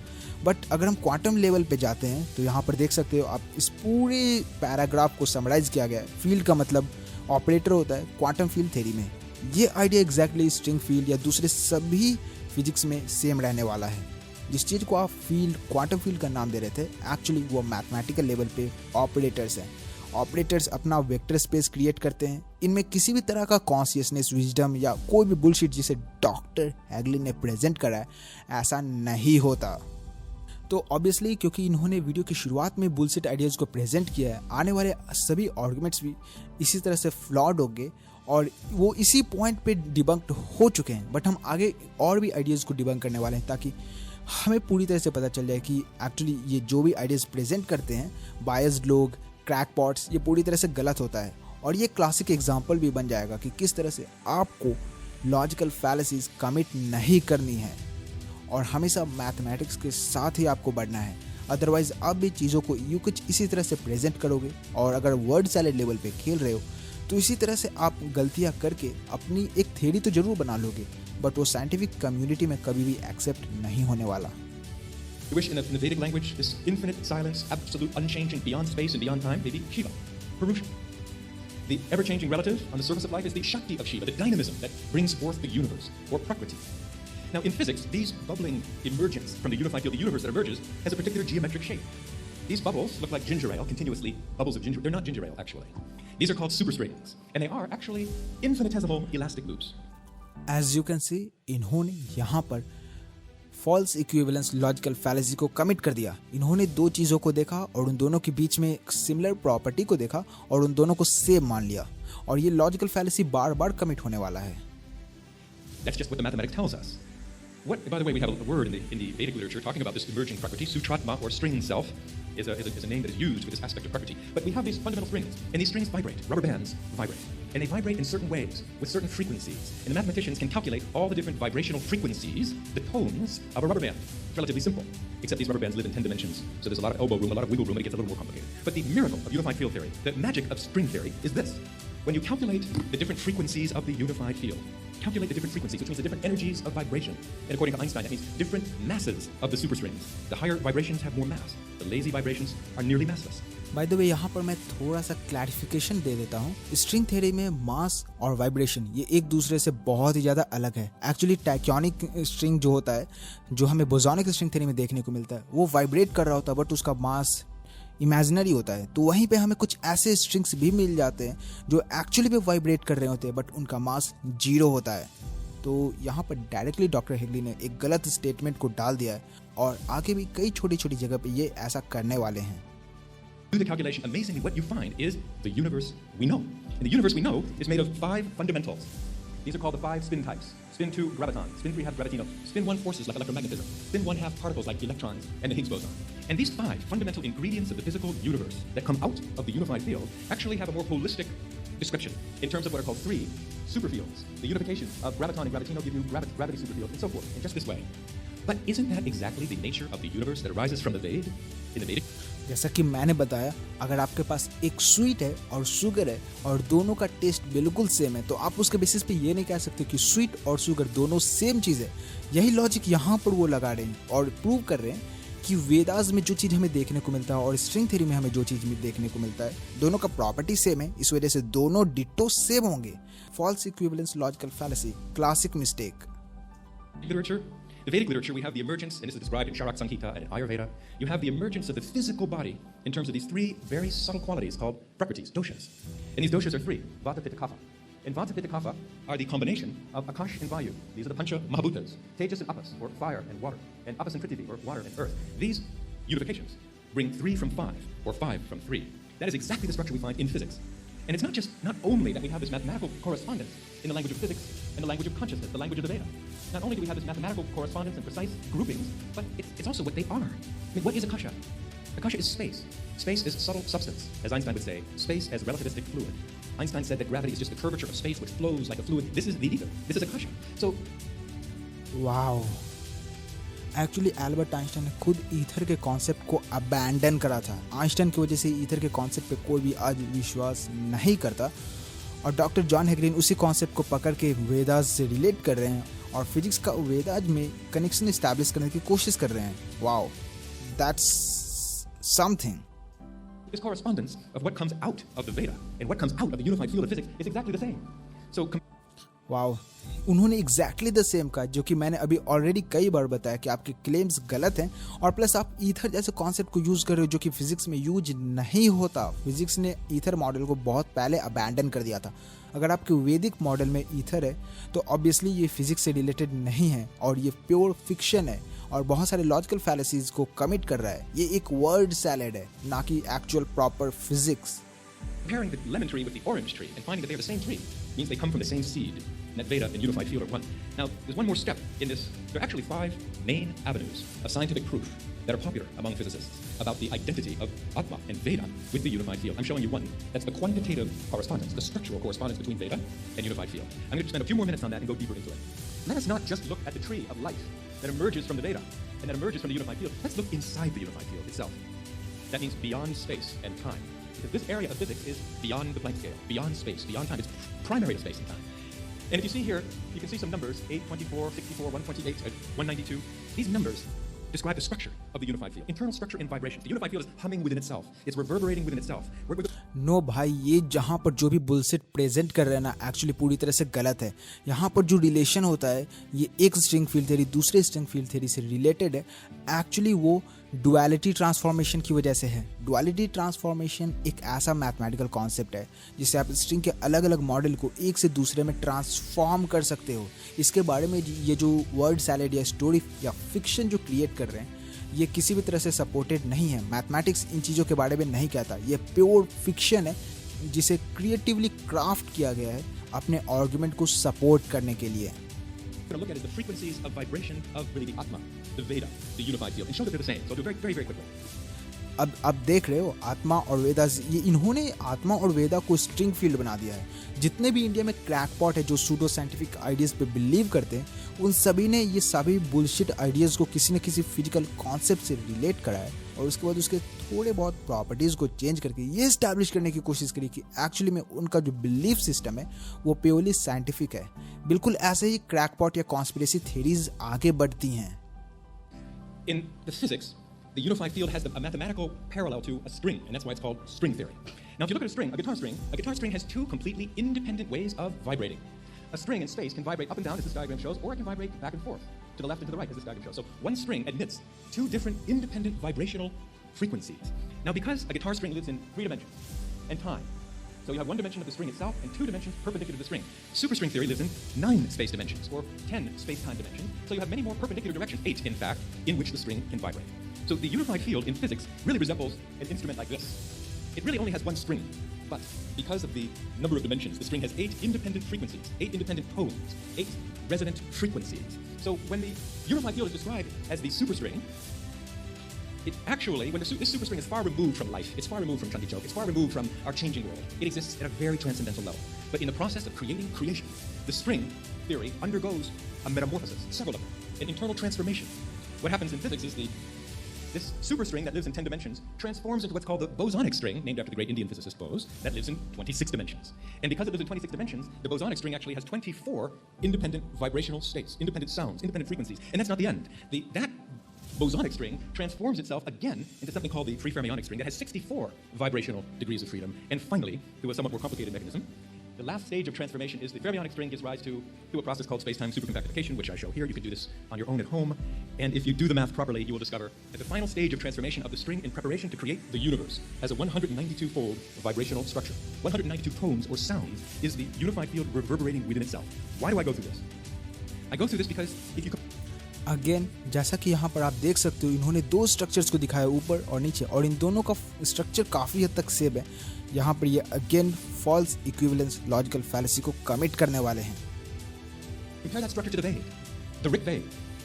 बट अगर हम क्वांटम लेवल पे जाते हैं तो यहाँ पर देख सकते हो आप, इस पूरे पैराग्राफ को समराइज किया गया है। फील्ड का मतलब ऑपरेटर होता है क्वांटम फील्ड थ्योरी में। ये आइडिया एग्जैक्टली स्ट्रिंग फील्ड या दूसरे सभी फिजिक्स में सेम रहने वाला है। जिस चीज़ को आप फील्ड क्वांटम फील्ड का नाम दे रहे थे, एक्चुअली वो मैथमेटिकल लेवल पे ऑपरेटर्स हैं। ऑपरेटर्स अपना वेक्टर स्पेस क्रिएट करते हैं, इनमें किसी भी तरह का कॉन्शियसनेस, विजडम या कोई भी बुलशिट जिसे डॉक्टर हैगलिन ने प्रेजेंट करा है, ऐसा नहीं होता। तो ऑब्वियसली क्योंकि इन्होंने वीडियो की शुरुआत में बुलशिट आइडियाज़ को प्रेजेंट किया है, आने वाले सभी आर्गुमेंट्स भी इसी तरह से फ्लॉड होंगे और वो इसी पॉइंट पे डिबंक्ड हो चुके हैं। बट हम आगे और भी आइडियाज़ को डिबंक करने वाले हैं ताकि हमें पूरी तरह से पता चल जाए कि एक्चुअली ये जो भी आइडियाज़ प्रेजेंट करते हैं बायस्ड लोग, क्रैकपॉट्स, ये पूरी तरह से गलत होता है। और ये क्लासिक एग्जाम्पल भी बन जाएगा कि किस तरह से आपको लॉजिकल फैलेसीज कमिट नहीं करनी है और हमेशा मैथमेटिक्स के साथ ही आपको बढ़ना है। अदरवाइज आप भी चीज़ों को यूँ कुछ इसी तरह से प्रेजेंट करोगे और अगर वर्ड सैलेड लेवल पे खेल रहे हो तो इसी तरह से आप गलतियाँ करके अपनी एक थ्योरी तो जरूर बना लोगे, बट वो साइंटिफिक कम्युनिटी में कभी भी एक्सेप्ट नहीं होने वाला। You wish in the Vedic language, this infinite silence, absolute unchanging, beyond space and beyond time, may be Shiva, Purusha. The ever-changing relative on the surface of life is the Shakti of Shiva, the dynamism that brings forth the universe, or Prakriti. Now, in physics, these bubbling emergence from the unified field, the universe that emerges, has a particular geometric shape. These bubbles look like ginger ale, continuously bubbles of ginger. They're not ginger ale, actually. These are called superstrings, and they are actually infinitesimal elastic loops. As you can see, इन्होंने यहाँ पर false equivalence logical fallacy को commit कर दिया। इन्होंने दो चीज़ों को देखा और उन दोनों के बीच में एक सिमिलर प्रॉपर्टी को देखा और उन दोनों को सेम मान लिया, और ये लॉजिकल फैलेसी बार बार कमिट होने वाला है। That's just what the mathematics tells us. By the way, we have a word in the Vedic literature talking about this emerging Prakriti. Sutratma, or string self, is a name that is used for this aspect of Prakriti. But we have these fundamental strings, and these strings vibrate. Rubber bands vibrate. And they vibrate in certain ways, with certain frequencies. And the mathematicians can calculate all the different vibrational frequencies, the tones of a rubber band. It's relatively simple, except these rubber bands live in 10 dimensions. So there's a lot of elbow room, a lot of wiggle room, and it gets a little more complicated. But the miracle of unified field theory, the magic of string theory, is this. When you calculate the different frequencies of the unified field, calculate the different frequencies, which means the different energies of vibration. And according to Einstein, that means different masses of the superstrings. The higher vibrations have more mass. The lazy vibrations are nearly massless. Bye the वे यहाँ पर मैं थोड़ा सा clarification दे देता हूँ। String theory में मास और vibration ये एक दूसरे से बहुत ही ज़्यादा अलग है। एक्चुअली टैक्योनिक स्ट्रिंग जो होता है, जो हमें बोसोनिक स्ट्रिंग थ्योरी में देखने को मिलता है, वो वाइब्रेट कर रहा होता है बट उसका मास इमेजिनरी होता है। तो वहीं पे हमें कुछ ऐसे स्ट्रिंग्स भी मिल जाते हैं जो एक्चुअली पे वाइब्रेट कर रहे होते हैं बट उनका मास 0 होता है। तो यहाँ पर डायरेक्टली डॉक्टर हेगली ने एक गलत स्टेटमेंट को डाल दिया है और आगे भी कई छोटी छोटी जगह पे ये ऐसा करने वाले हैं। Do the calculation, amazingly what you find is the universe we know. And the universe we know is made of 5 fundamentals. These are called the 5 spin types. Spin 2, graviton. Spin 3 half gravitino. Spin 1, forces like electromagnetism. Spin 1 half particles like electrons and the Higgs boson. And these 5 fundamental ingredients of the physical universe that come out of the unified field actually have a more holistic description in terms of what are called 3 superfields. The unification of graviton and gravitino give you gravity superfield and so forth, in just this way. But isn't that exactly the nature of the universe that arises from the Vedic, in the Vedic? जैसा कि मैंने बताया, अगर आपके पास एक sweet है और sugar है और दोनों का टेस्ट बिल्कुल सेम है तो आप उसके बेसिस पे ये नहीं कह सकते कि स्वीट और शुगर दोनों सेम चीज़ है। यही लॉजिक यहाँ पर वो लगा रहे हैं और प्रूव कर रहे हैं कि वेदास में जो चीज़ हमें देखने को मिलता है और स्ट्रिंग थ्योरी में हमें जो चीज़ देखने को मिलता है, दोनों का प्रॉपर्टी सेम है, इस वजह से दोनों डिट्टो सेम होंगे। False equivalence logical fallacy, classic mistake. Literature. The Vedic literature, we have the emergence, and this is described in Charak Samhita and in Ayurveda, you have the emergence of the physical body in terms of these 3 very subtle qualities called prakritis, doshas. And these doshas are 3, Vata, Pitta, Kapha. And Vata, Pitta, Kapha are the combination of Akash and Vayu. These are the Pancha Mahabhutas, Tejas and Apas, or fire and water, and Apas and Prithvi, or water and earth. These unifications bring 3 from 5, or 5 from 3. That is exactly the structure we find in physics. And it's not only that we have this mathematical correspondence in the language of physics and the language of consciousness, the language of the Veda. Not only do we have this mathematical correspondence and precise groupings, but it's also what they are. I mean, what is Akasha? Akasha is space. Space is subtle substance, as Einstein would say, space as relativistic fluid. Einstein said that gravity is just the curvature of space which flows like a fluid. This is the ether. This is Akasha. So, wow, actually Albert Einstein ने खुद ether के concept को abandon करा था। Einstein की वजह से ether के कॉन्सेप्ट पे कोई भी आज विश्वास नहीं करता और डॉक्टर जॉन हेगली उसी कॉन्सेप्ट को पकड़ के वेदास से रिलेट कर रहे हैं और फिजिक्स का वेदास में कनेक्शन इस्टेब्लिश करने की कोशिश कर रहे हैं। Wow, that's something. this correspondence of what comes out of the Veda and what comes out of the unified field of physics is exactly the same. So, wow, उन्होंने exactly the same कहा, जो कि मैंने अभी already कई बार बताया कि आपके क्लेम्स गलत हैं और प्लस आप ईथर जैसे कॉन्सेप्ट को यूज़ कर रहे हो जो कि फिजिक्स में यूज नहीं होता। फिजिक्स ने ईथर मॉडल को बहुत पहले अबैंडन कर दिया था। अगर आपके वैदिक मॉडल में ईथर है तो ऑब्वियसली ये फिजिक्स से रिलेटेड नहीं है और ये प्योर फिक्शन है और बहुत सारे लॉजिकल फैलेसीज को कमिट कर रहा है। ये एक वर्ड सैलेड है, ना कि actual proper physics. pairing the lemon tree with the orange tree and finding that they are the same tree means they come from the same seed. And that Veda and unified field are one. Now, there's one more step in this. There are actually 5 main avenues of scientific proof that are popular among physicists about the identity of Atma and Veda with the unified field. I'm showing you one. That's the quantitative correspondence, the structural correspondence between Veda and unified field. I'm going to spend a few more minutes on that and go deeper into it. Let us not just look at the tree of life that emerges from the Veda and that emerges from the unified field. Let's look inside the unified field itself. That means beyond space and time. Because this area of physics is beyond the Planck scale, beyond space, beyond time. It's primary to space and time. And if you see here, you can see some numbers, 8, 24, 64, 128, 192. These numbers describe the structure of the unified field, internal structure and vibration. The unified field is humming within itself. It's reverberating within itself. No भाई, ये जहाँ पर जो भी bullshit present कर रहे हैं ना, एक्चुअली पूरी तरह से गलत है। यहाँ पर जो रिलेशन होता है, ये एक स्ट्रिंग फील्ड थ्योरी दूसरे स्ट्रिंग फील्ड थ्योरी से रिलेटेड है। एक्चुअली वो डुअलिटी ट्रांसफॉर्मेशन की वजह से है। डुअलिटी ट्रांसफॉर्मेशन एक ऐसा मैथमेटिकल कॉन्सेप्ट है जिससे आप स्ट्रिंग के अलग अलग मॉडल को एक से दूसरे में ट्रांसफॉर्म कर सकते हो। इसके बारे में ये जो वर्ड सैलेड या स्टोरी या फिक्शन जो क्रिएट कर रहे हैं, ये किसी भी तरह से सपोर्टेड नहीं है। मैथमेटिक्स इन चीज़ों के बारे में नहीं कहता। ये प्योर फिक्शन है जिसे क्रिएटिवली क्राफ्ट किया गया है अपने आर्गुमेंट को सपोर्ट करने के लिए। We're going to look at is the frequencies of vibration of really the Atma, the Veda, the unified field, and show that they're the same. So I'll do very, very, very quickly. अब देख रहे हो आत्मा और वेदा, ये इन्होंने आत्मा और वेदा को स्ट्रिंग फील्ड बना दिया है। जितने भी इंडिया में क्रैकपॉट है जो सूडो साइंटिफिक आइडियाज़ पे बिलीव करते हैं, उन सभी ने ये सभी बुलशिट आइडियाज़ को किसी न किसी फिजिकल कॉन्सेप्ट से रिलेट करा है और उसके बाद उसके थोड़े बहुत प्रॉपर्टीज़ को चेंज करके ये इस्टेब्लिश करने की कोशिश करी कि एक्चुअली में उनका जो बिलीफ सिस्टम है वो प्योरली साइंटिफिक है। बिल्कुल ऐसे ही क्रैकपॉट या कॉन्स्पिरेसी थ्योरीज आगे बढ़ती हैं। In the physics, the unified field has a mathematical parallel to a string, and that's why it's called string theory. Now, if you look at a guitar string has 2 completely independent ways of vibrating. A string in space can vibrate up and down, as this diagram shows, or it can vibrate back and forth, to the left and to the right, as this diagram shows. So one string emits 2 different independent vibrational frequencies. Now, because a guitar string lives in 3 dimensions and time, so you have 1 dimension of the string itself and 2 dimensions perpendicular to the string. Superstring theory lives in 9 space dimensions, or 10 space-time dimensions, so you have many more perpendicular directions, 8 in fact, in which the string can vibrate. So the unified field in physics really resembles an instrument like this. It really only has 1 string, but because of the number of dimensions, the string has 8 independent frequencies, 8 independent tones, 8 resonant frequencies. So when the unified field is described as the superstring, it actually, when this superstring is far removed from life, it's far removed from Chanti Chok, it's far removed from our changing world. It exists at a very transcendental level. But in the process of creating creation, the string theory undergoes a metamorphosis, several of them, an internal transformation. What happens in physics is this superstring that lives in 10 dimensions transforms into what's called the bosonic string, named after the great Indian physicist Bose, that lives in 26 dimensions. And because it lives in 26 dimensions, the bosonic string actually has 24 independent vibrational states, independent sounds, independent frequencies. And that's not the end. That bosonic string transforms itself again into something called the free fermionic string that has 64 vibrational degrees of freedom. And finally, through a somewhat more complicated mechanism, the last stage of transformation is the fermionic string gives rise to a process called space-time supercompactification, which I show here. You can do this on your own at home. And if you do the math properly, you will discover that the final stage of transformation of the string in preparation to create the universe has a 192-fold vibrational structure. 192 tones or sounds is the unified field reverberating within itself. Why do I go through this? I go through this because if you... again, जैसा कि यहाँ पर आप देख सकते हो, इन्होंने 2 structures को दिखाया, ऊपर और नीचे, और इन दोनों का स्ट्रक्चर काफ़ी हद तक सेम है। यहाँ पर ये again false equivalence logical fallacy को कमिट करने वाले हैं। Compare that structure to the Veda, the Rig Veda,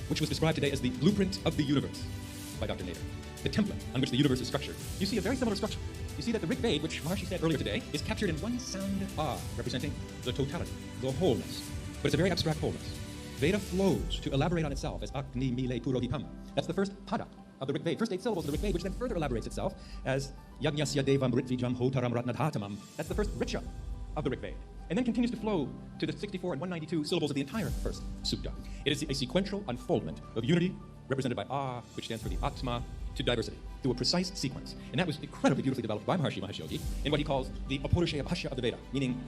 which was described today as the blueprint of the universe by Dr. Nader, the template on which the universe is structured. You see a very similar structure. You see that the Rig Veda, which Maharshi said earlier today, is captured in one sound Ah, representing the totality, the wholeness. But it's a very abstract wholeness. Veda flows to elaborate on itself as Agni Mile Purohipam. That's the first pada of the Rig Veda, first 8 syllables of the Rig Veda, which then further elaborates itself as Yajnasya Devam Ritvijam Hotaram Ratnadhatamam. That's the first richa of the Rig Veda. And then continues to flow to the 64 and 192 syllables of the entire first sutta. It is a sequential unfoldment of unity, represented by Ah, which stands for the Atma, to diversity, through a precise sequence. And that was incredibly beautifully developed by Maharshi Mahesh Yogi in what he calls the Apaurushaya Bhashya of the Veda, meaning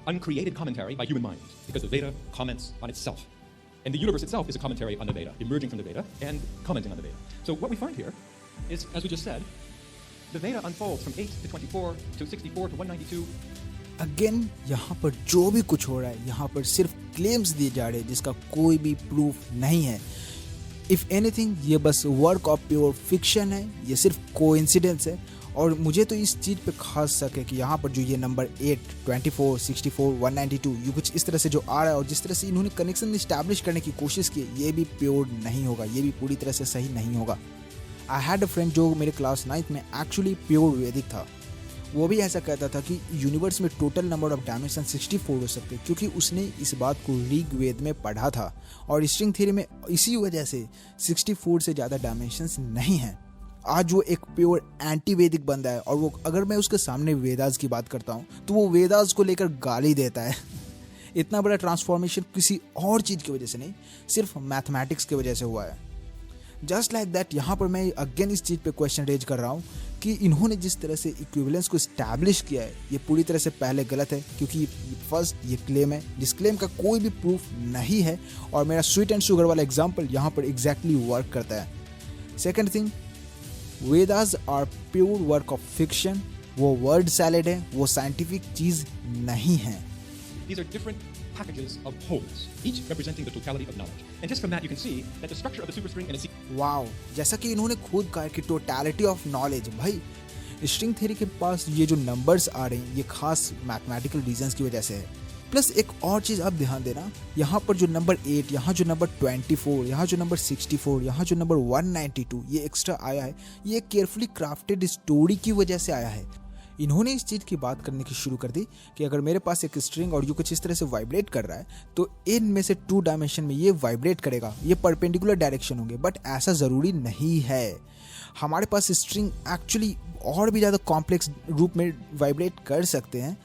uncreated commentary by human minds, because the Veda comments on itself. And the universe itself is a commentary on the Veda, emerging from the Veda and commenting on the Veda. So what we find here is, as we just said, the Veda unfolds from 8 to 24 to 64 to 192. Again, यहाँ पर जो भी कुछ हो रहा है, यहाँ पर सिर्फ क्लेम्स दिए जा रहे हैं जिसका कोई भी प्रूफ नहीं है। इफ़ एनीथिंग, ये बस वर्क ऑफ प्योर फिक्शन है, ये सिर्फ कोइंसिडेंस है और मुझे तो इस चीज़ पे खास शक है कि यहाँ पर जो ये नंबर 8, 24, 64, 192 ये कुछ इस तरह से जो आ रहा है और जिस तरह से इन्होंने कनेक्शन इस्टेब्लिश करने की कोशिश की, ये भी प्योर नहीं होगा, ये भी पूरी तरह से सही नहीं होगा। आई हैड अ फ्रेंड जो मेरे क्लास 9th में एक्चुअली प्योर वैदिक था। वो भी ऐसा कहता था कि यूनिवर्स में टोटल नंबर ऑफ डायमेंशन 64 हो सकते, क्योंकि उसने इस बात को ऋग्वेद में पढ़ा था और स्ट्रिंग थ्योरी में इसी वजह से 64 से ज़्यादा डायमेंशंस नहीं हैं। आज वो एक प्योर एंटी वैदिक बंदा है और वो अगर मैं उसके सामने वेदास की बात करता हूँ तो वो वेदास को लेकर गाली देता है। इतना बड़ा ट्रांसफॉर्मेशन किसी और चीज़ की वजह से नहीं, सिर्फ मैथमेटिक्स की वजह से हुआ है। जस्ट लाइक दैट यहाँ पर मैं अगेन इस चीज़ पे क्वेश्चन रेज कर रहा हूँ कि इन्होंने जिस तरह से इक्विवेलेंस को इस्टेब्लिश किया है ये पूरी तरह से पहले गलत है, क्योंकि फर्स्ट ये क्लेम है जिस क्लेम का कोई भी प्रूफ नहीं है और मेरा स्वीट एंड शुगर वाला एग्जाम्पल यहाँ पर एग्जैक्टली वर्क करता है। Second thing, Vedas are pure work of fiction, वो वर्ड सैलेड है, वो साइंटिफिक चीज़ नहीं है। These are different packages of wholes, each representing the totality of knowledge. And just from that, you can see that the structure of the superstring and its wow, जैसा कि इन्होंने खुद कहा कि टोटलिटी ऑफ नॉलेज, भाई string theory के पास ये जो नंबर्स आ रहे हैं ये खास मैथमेटिकल रीजंस की वजह से है। प्लस एक और चीज़ आप ध्यान देना, यहाँ पर जो नंबर 8, यहाँ जो नंबर 24, यहाँ जो नंबर 64, यहाँ जो नंबर 192 ये एक्स्ट्रा आया है, ये केयरफुली क्राफ्टेड स्टोरी की वजह से आया है। इन्होंने इस चीज़ की बात करने की शुरू कर दी कि अगर मेरे पास एक स्ट्रिंग और ये कुछ इस तरह से वाइब्रेट कर रहा है तो इनमें से 2 डायमेंशन में ये वाइब्रेट करेगा, ये परपेंडिकुलर डायरेक्शन होंगे, बट ऐसा ज़रूरी नहीं है। हमारे पास स्ट्रिंग एक्चुअली और भी ज़्यादा कॉम्प्लेक्स रूप में वाइब्रेट कर सकते हैं,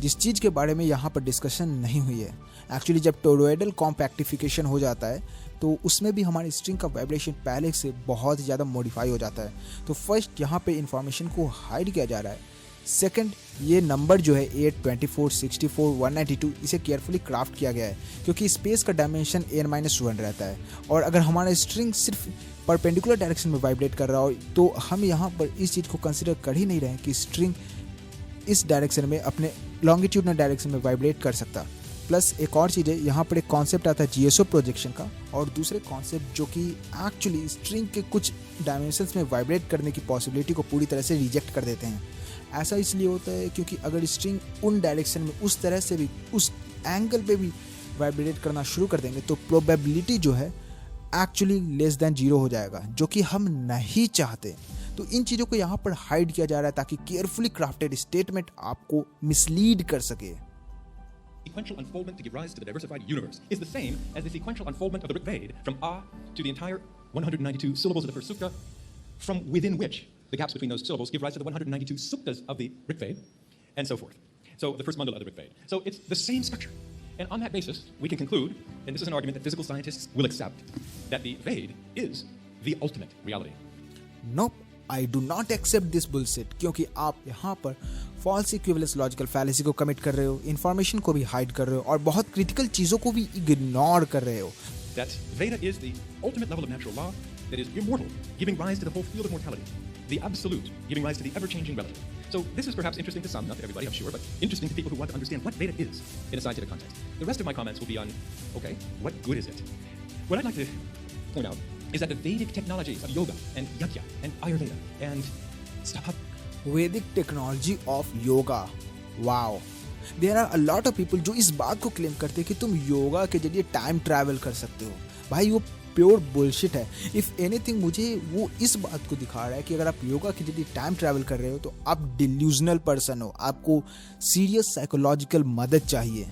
जिस चीज़ के बारे में यहाँ पर डिस्कशन नहीं हुई है। एक्चुअली जब टोरोइडल कॉम्पैक्टिफिकेशन हो जाता है तो उसमें भी हमारी स्ट्रिंग का वाइब्रेशन पहले से बहुत ज़्यादा मॉडिफाई हो जाता है। तो फर्स्ट यहाँ पे इंफॉर्मेशन को हाइड किया जा रहा है। सेकंड, ये नंबर जो है 8, 24, 64, 192 इसे केयरफुली क्राफ्ट किया गया है क्योंकि स्पेस का डायमेंशन n-1 रहता है और अगर हमारा स्ट्रिंग सिर्फ परपेंडिकुलर डायरेक्शन में वाइब्रेट कर रहा हो तो हम यहाँ पर इस चीज़ को कंसिडर कर ही नहीं रहे हैं कि स्ट्रिंग इस डायरेक्शन में अपने लॉन्गिट्यूडनल डायरेक्शन में वाइब्रेट कर सकता। प्लस एक और चीज़ है, यहाँ पर एक कॉन्सेप्ट आता है जीएसओ प्रोजेक्शन का और दूसरे कॉन्सेप्ट जो कि एक्चुअली स्ट्रिंग के कुछ डायमेंशंस में वाइब्रेट करने की पॉसिबिलिटी को पूरी तरह से रिजेक्ट कर देते हैं। ऐसा इसलिए होता है क्योंकि अगर स्ट्रिंग उन डायरेक्शन में उस तरह से भी उस एंगल पे भी वाइब्रेट करना शुरू कर देंगे तो प्रोबेबिलिटी जो है एक्चुअली लेस देन 0 हो जाएगा, जो कि हम नहीं चाहते। तो इन चीज़ों को यहाँ पर हाइड किया जा रहा है ताकि केयरफुली क्राफ्टेड स्टेटमेंट आपको मिसलीड कर सके। sequential unfoldment to give rise to the diversified universe is the same as the sequential unfoldment of the Rig Veda from A to the entire 192 syllables of the first sukta, from within which the gaps between those syllables give rise to the 192 suktas of the Rig Veda, and so forth. So the first mandala of the Rig Veda. So it's the same structure. And on that basis, we can conclude, and this is an argument that physical scientists will accept, that the Veda is the ultimate reality. Nope, I do not accept this bullshit, क्योंकि आप यहाँ पर false equivalence logical fallacy को commit कर रहे हो, information को भी हाइड कर रहे हो और बहुत क्रिटिकल चीज़ों को भी इग्नोर कर रहे हो। That Veda is the ultimate level of natural law that is immortal, giving rise to the whole field of mortality. The absolute, giving rise to the ever-changing relative. So this is perhaps interesting to some, not to everybody, I'm sure, but interesting to people who want to understand what Veda is in a scientific context. The rest of my comments will be on, okay, what good is it? What I'd like to point out is that the Vedic technologies of yoga and yajna and Ayurveda and stuff. Vedic technology of yoga, wow, there are a lot of people जो इस बात को claim करते हैं कि तुम योगा के जरिए टाइम ट्रैवल कर सकते हो। भाई वो प्योर बुलशिट है। इफ़ एनीथिंग मुझे वो इस बात को दिखा रहा है कि अगर आप योगा के जरिए टाइम ट्रैवल कर रहे हो तो आप डिल्यूजनल पर्सन हो, आपको सीरियस साइकोलॉजिकल मदद चाहिए।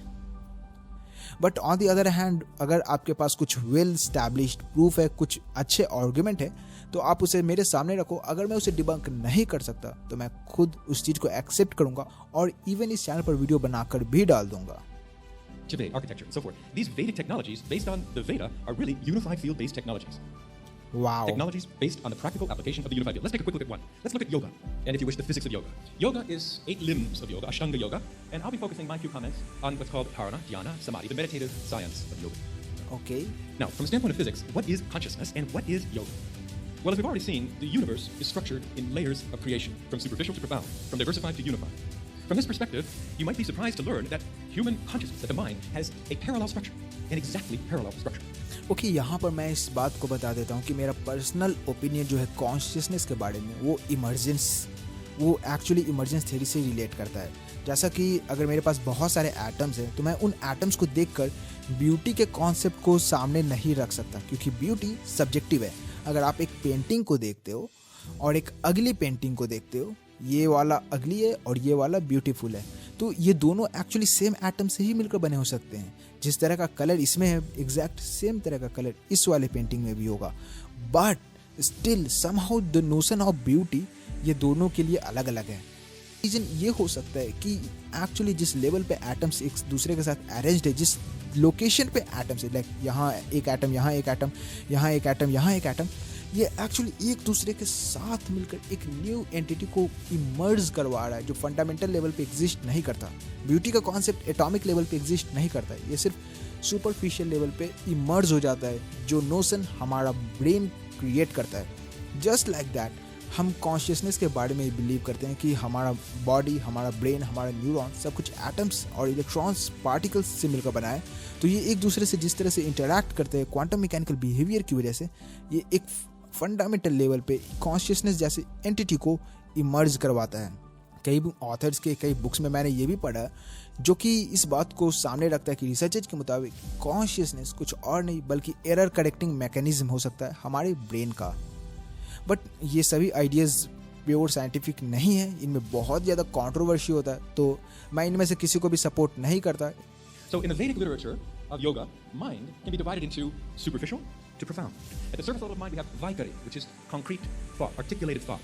But on the other hand अगर आपके पास कुछ वेल स्टैब्लिश्ड प्रूफ है, कुछ अच्छे आर्गुमेंट है तो आप उसे मेरे सामने रखो। अगर मैं उसे डिबंक नहीं कर सकता तो मैं खुद उस चीज़ को एक्सेप्ट करूंगा और इवन इस चैनल पर वीडियो बनाकर भी डाल दूंगा। Jived, architecture, and so forth. These Vedic technologies, based on the Veda, are really unified field-based technologies. Wow. Technologies based on the practical application of the unified field. Let's take a quick look at one. Let's look at yoga, and if you wish, the physics of yoga. Yoga is 8 limbs of yoga, Ashtanga yoga, and I'll be focusing my few comments on what's called Dharana, Dhyana, Samadhi, the meditative science of yoga. Okay. Now, from the standpoint of physics, what is consciousness and what is yoga? Well, as we've already seen, the universe is structured in layers of creation, from superficial to profound, from diversified to unified. From this perspective, you might be surprised to learn that human consciousness, that the mind, has a parallel structure, an exactly parallel structure. Okay, यहाँ पर मैं इस बात को बता देता हूँ कि मेरा पर्सनल ओपिनियन जो है कॉन्शियसनेस के बारे में वो इमर्जेंस वो एक्चुअली इमर्जेंस थ्योरी से रिलेट करता है। जैसा कि अगर मेरे पास बहुत सारे एटम्स हैं तो मैं उन एटम्स को देखकर ब्यूटी के कॉन्सेप्ट को सामने नहीं रख सकता, क्योंकि ब्यूटी सब्जेक्टिव है। अगर आप एक पेंटिंग को देखते हो और एक अगली पेंटिंग को देखते हो, ये वाला अगली है और ये वाला ब्यूटीफुल है, तो ये दोनों एक्चुअली सेम एटम से ही मिलकर बने हो सकते हैं। जिस तरह का कलर इसमें है, एग्जैक्ट सेम तरह का कलर इस वाले पेंटिंग में भी होगा, but still somehow the notion of beauty ये दोनों के लिए अलग अलग है। रीजन ये हो सकता है कि एक्चुअली जिस लेवल पे एटम्स एक दूसरे के साथ अरेंज्ड है, जिस लोकेशन पे एटम्स है, लाइक यहाँ एक एटम, यहाँ एक एटम, यहाँ एक एटम, यहाँ एक एटम, ये एक्चुअली एक दूसरे के साथ मिलकर एक न्यू एंटिटी को इमर्ज करवा रहा है, जो फंडामेंटल लेवल पे एग्जिस्ट नहीं करता। ब्यूटी का कॉन्सेप्ट एटॉमिक लेवल पे एग्जिस्ट नहीं करता है, ये सिर्फ सुपरफिशियल लेवल पे इमर्ज हो जाता है, जो नोशन हमारा ब्रेन क्रिएट करता है। जस्ट लाइक दैट हम कॉन्शियसनेस के बारे में बिलीव करते हैं कि हमारा बॉडी, हमारा ब्रेन, हमारा न्यूरॉन सब कुछ एटम्स और इलेक्ट्रॉन्स, पार्टिकल्स से मिलकर बना है। तो ये एक दूसरे से जिस तरह से इंटरैक्ट करते हैं क्वांटम मैकेनिकल बिहेवियर की वजह से, ये एक फंडामेंटल लेवल पे कॉन्शियसनेस जैसे एंटिटी को इमर्ज करवाता है। कई ऑथर्स के कई बुक्स में मैंने ये भी पढ़ा जो कि इस बात को सामने रखता है कि रिसर्चर्स के मुताबिक कॉन्शियसनेस कुछ और नहीं बल्कि एरर करेक्टिंग मैकेनिज्म हो सकता है हमारे ब्रेन का। बट ये सभी आइडियाज़ प्योर साइंटिफिक नहीं है, इनमें बहुत ज़्यादा कंट्रोवर्सी होता है, तो मैं इनमें से किसी को भी सपोर्ट नहीं करता। So in the Vedic literature of yoga, mind can be divided into superficial to profound. At the surface level of mind, we have Vaikari, which is concrete thought, articulated thought.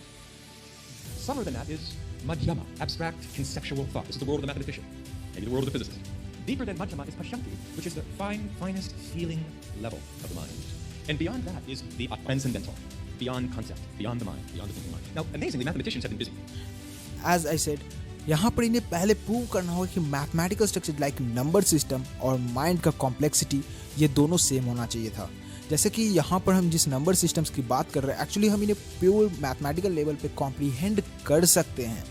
Subtler than that is Madhyama, abstract conceptual thought. This is the world of the mathematician, maybe the world of the physicist. Deeper than Madhyama is Pashyanti, which is the finest feeling level of the mind. And beyond that is the transcendental, beyond concept, beyond the mind, beyond the thinking mind. Now, amazingly, mathematicians have been busy. As I said, यहाँ पर इन्हें पहले prove करना होगा कि mathematical structure like number system और mind का complexity ये दोनों सेम होना चाहिए था। जैसे कि यहाँ पर हम जिस नंबर सिस्टम्स की बात कर रहे हैं, एक्चुअली हम इन्हें प्योर मैथमेटिकल लेवल पे कॉम्प्रीहेंड कर सकते हैं।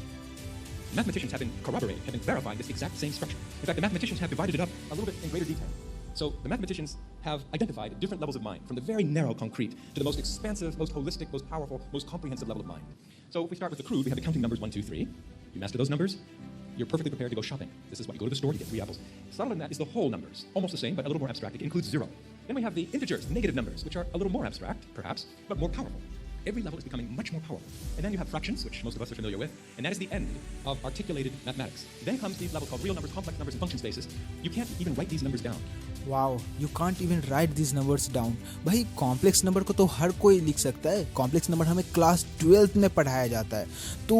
Mathematicians have been corroborating, have been verifying this exact same structure. In fact, the mathematicians have divided it up a little bit in greater detail. So the mathematicians have identified different levels of mind, from the very narrow concrete to the most expansive, most holistic, most powerful, most comprehensive level of mind. So if we start with the crude, we have the counting numbers 1, 2, 3. You master those numbers, you're perfectly prepared to go shopping. This is what you go to the store, you get 3 apples. Subtler than that is the whole numbers, almost the same, but a little more abstract. It includes 0. Then we have the integers, the negative numbers, which are a little more abstract, perhaps, but more powerful. Every level is becoming much more powerful. And then you have fractions, which most of us are familiar with, and that is the end of articulated mathematics. Then comes these levels called real numbers, complex numbers, and function spaces. You can't even write these numbers down. Wow, you can't even right this numbers down. भाई complex number को तो हर कोई लिख सकता है, complex number हमें class 12th में पढ़ाया जाता है, तो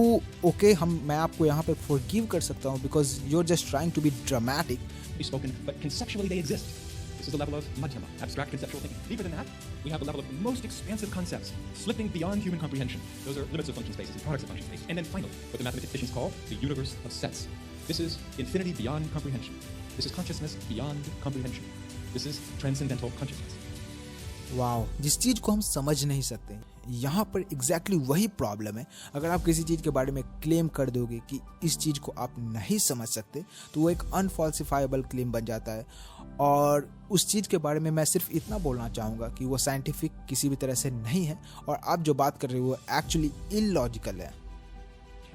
ओके मैं आपको यहाँ पे फॉरगिव कर सकता हूँ because you are just trying to be dramatic. Spoken, but conceptually they exist. This is the level of Madhyama, abstract conceptual thinking. Deeper than that, we have the level of most expansive concepts, slipping beyond human comprehension. Those are limits of function spaces and products of function space. And then finally, what the mathematicians call the universe of sets. This is infinity beyond comprehension. This is consciousness beyond comprehension. This is transcendental consciousness. Wow, जिस चीज़ को हम समझ नहीं सकते, यहाँ पर exactly वही problem है। अगर आप किसी चीज़ के बारे में क्लेम कर दोगे कि इस चीज़ को आप नहीं समझ सकते, तो वो एक अनफॉल्सिफाइबल क्लेम बन जाता है। और उस चीज़ के बारे में मैं सिर्फ इतना बोलना चाहूँगा कि वो साइंटिफिक किसी भी तरह से नहीं है, और आप जो बात कर रहे हो वो एक्चुअली इलॉजिकल है।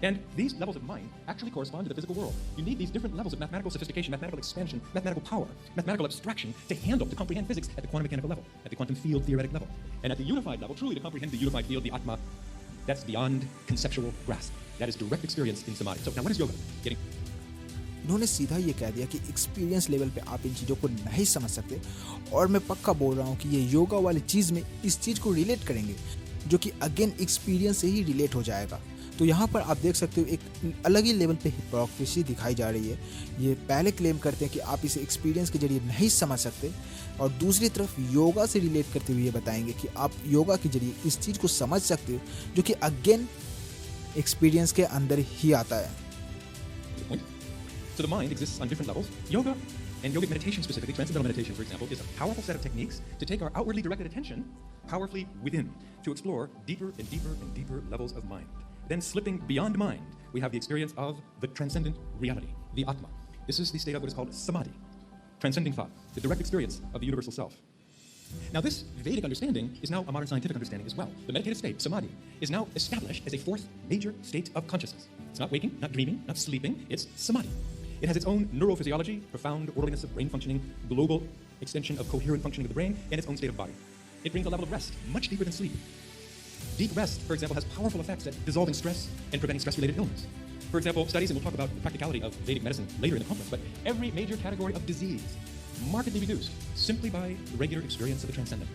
And these levels of mind actually correspond to the physical world. You need these different levels of mathematical sophistication, mathematical expansion, mathematical power, mathematical abstraction to handle, to comprehend physics at the quantum mechanical level, at the quantum field theoretic level. And at the unified level, truly to comprehend the unified field, the Atma, that's beyond conceptual grasp. That is direct experience in samadhi. So now what is yoga? इन्होंने सीधा ये कह दिया कि experience level पे आप इन चीज़ों को नहीं समझ सकते, और मैं पक्का बोल रहा हूँ कि ये योगा वाली चीज़ में इस चीज़ को रिलेट करेंगे, जो कि अगेन एक्सपीरियंस से ही रिलेट हो जाएगा। तो यहाँ पर आप देख सकते हो एक अलग ही लेवल पे हिपोक्रेसी दिखाई जा रही है। ये पहले क्लेम करते हैं कि आप इसे एक्सपीरियंस के जरिए नहीं समझ सकते, और दूसरी तरफ योगा से रिलेट करते हुए ये बताएंगे कि आप योगा के जरिए इस चीज़ को समझ सकते हो, जो कि अगेन एक्सपीरियंस के अंदर ही आता है। So the mind exists on different levels. Yoga and yogic meditation specifically, transcendental meditation, for example, is a powerful set of techniques to take our outwardly directed attention powerfully within, to explore deeper and deeper and deeper levels of mind. Then slipping beyond mind, we have the experience of the transcendent reality, the Atma. This is the state of what is called samadhi, transcending thought, the direct experience of the universal self. Now, this Vedic understanding is now a modern scientific understanding as well. The meditative state, samadhi, is now established as a fourth major state of consciousness. It's not waking, not dreaming, not sleeping, it's samadhi. It has its own neurophysiology, profound orderliness of brain functioning, global extension of coherent functioning of the brain, and its own state of body. It brings a level of rest much deeper than sleep. Deep rest, for example, has powerful effects at dissolving stress and preventing stress-related illness. For example, studies, and we'll talk about the practicality of Vedic medicine later in the conference, but every major category of disease markedly reduced simply by the regular experience of the transcendent.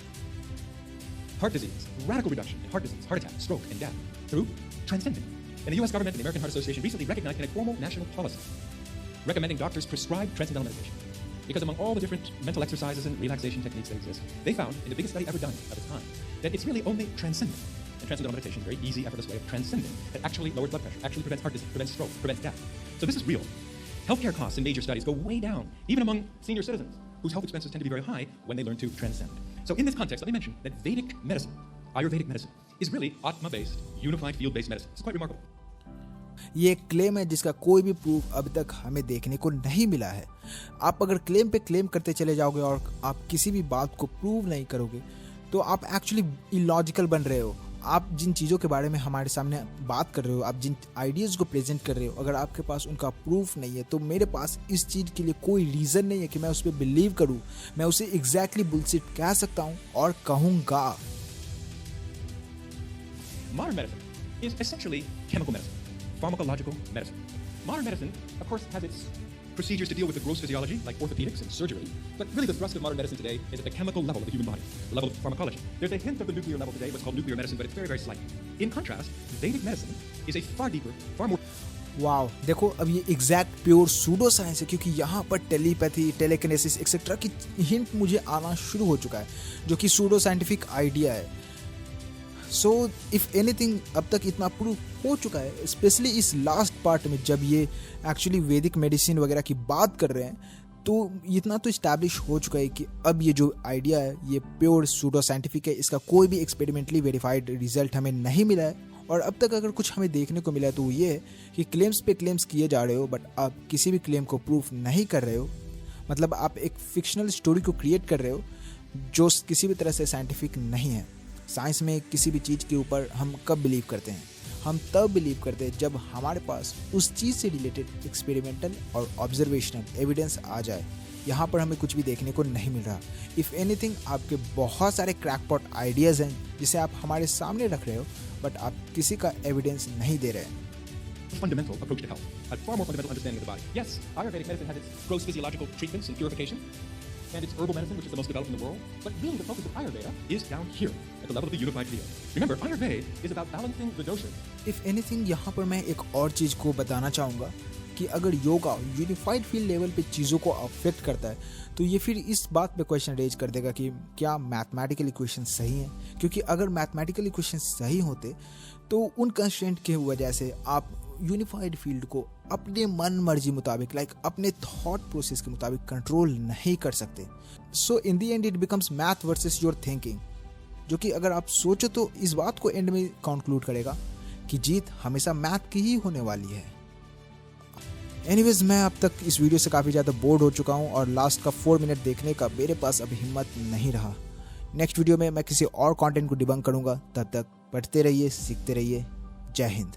Heart disease, radical reduction in heart disease, heart attack, stroke, and death through transcending. And the U.S. government and the American Heart Association recently recognized in a formal national policy recommending doctors prescribe transcendental meditation. Because among all the different mental exercises and relaxation techniques that exist, they found, in the biggest study ever done of its time, that it's really only transcendent. And transcendental meditation is a very easy, effortless way of transcending that actually lowers blood pressure, actually prevents heart disease, prevents stroke, prevents death. So this is real. Healthcare costs in major studies go way down, even among senior citizens, whose health expenses tend to be very high when they learn to transcend. So in this context, let me mention that Vedic medicine, Ayurvedic medicine, is really Atma-based, unified field-based medicine. It's quite remarkable. ये एक claim है जिसका कोई भी proof अभी तक हमें देखने को नहीं मिला है। आप अगर क्लेम पे क्लेम करते चले जाओगे और आप किसी भी बात को प्रूव नहीं करोगे तो आप एक्चुअली इलॉजिकल बन रहे हो। आप जिन चीज़ों के बारे में हमारे सामने बात कर रहे हो, आप जिन आइडियाज़ को प्रेजेंट कर रहे हो, अगर आपके पास उनका प्रूफ नहीं है तो मेरे पास इस चीज़ के लिए कोई रीज़न नहीं है कि मैं उस पर बिलीव करूँ। मैं उसे एग्जैक्टली बुलशिट कह सकता हूँ और कहूँगा। Modern medicine is essentially chemical medicine, pharmacological medicine. Modern medicine, of course, has its procedures to deal with the gross physiology, like orthopedics and surgery, but really the thrust of modern medicine today is at the chemical level of the human body, the level of pharmacology. There's a hint of the nuclear level today, what's called nuclear medicine, but it's very, very slight. In contrast, Vedic medicine is a far deeper, far more... wow, देखो अब ये exact pure pseudo science है, क्योंकि यहाँ पर telepathy, टेलेकिनेसिस etcetera की hint मुझे आना शुरू हो चुका है, जो कि सूडो साइंटिफिक आइडिया है। सो इफ एनीथिंग अब तक इतना प्रूव हो चुका है, स्पेशली इस लास्ट पार्ट में जब ये एक्चुअली वैदिक मेडिसिन वगैरह की बात कर रहे हैं, तो इतना तो इस्टेब्लिश हो चुका है कि अब ये जो आइडिया है ये प्योर सूडो साइंटिफिक है। इसका कोई भी एक्सपेरिमेंटली वेरीफाइड रिजल्ट हमें नहीं मिला है, और अब तक अगर कुछ हमें देखने को मिला है तो वो ये है कि क्लेम्स पे क्लेम्स किए जा रहे हो, बट आप किसी भी क्लेम को प्रूफ नहीं कर रहे हो। मतलब आप एक फिक्शनल स्टोरी को क्रिएट कर रहे हो जो किसी भी तरह से साइंटिफिक नहीं है। साइंस में किसी भी चीज़ के ऊपर हम कब बिलीव करते हैं? हम तब बिलीव करते हैं जब हमारे पास उस चीज़ से रिलेटेड एक्सपेरिमेंटल और ऑब्जर्वेशनल एविडेंस आ जाए। यहाँ पर हमें कुछ भी देखने को नहीं मिल रहा। इफ़ एनीथिंग आपके बहुत सारे क्रैकपॉट आइडियाज़ हैं जिसे आप हमारे सामने रख रहे हो, बट आप किसी का एविडेंस नहीं दे रहे हैं। fundamental approach to health, a far more fundamental understanding of the body. Yes, Ayurvedic medicine has its gross physiological treatments and purification, and it's herbal medicine, which is the most developed in the world, but really the focus of Ayurveda is down here, at the level of the unified field. Remember, Ayurveda is about balancing the dosas. If anything, यहाँ पर मैं एक और चीज़ को बताना चाहूँगा कि अगर योगा यूनिफाइड फील्ड लेवल पे चीज़ों को अफेक्ट करता है तो ये फिर इस बात पे क्वेश्चन रेज कर देगा कि क्या मैथमेटिकल इक्वेशन सही हैं? क्योंकि अगर मैथमेटिकल इक्वेशन सही होते तो उन कंस्ट्रेंट के वजह से आप यूनिफाइड फील्ड को अपने मन मर्जी मुताबिक, लाइक अपने थॉट प्रोसेस के मुताबिक कंट्रोल नहीं कर सकते। So in the end it becomes math versus your thinking, जो कि अगर आप सोचो तो इस बात को एंड में कंक्लूड करेगा कि जीत हमेशा मैथ की ही होने वाली है। एनीवेज, मैं अब तक इस वीडियो से काफ़ी ज़्यादा बोर्ड हो चुका हूँ और लास्ट का 4 मिनट देखने का मेरे पास अब हिम्मत नहीं रहा। नेक्स्ट वीडियो में मैं किसी और कंटेंट को डिबंक करूँगा। तब तक पढ़ते रहिए, सीखते रहिए। जय हिंद।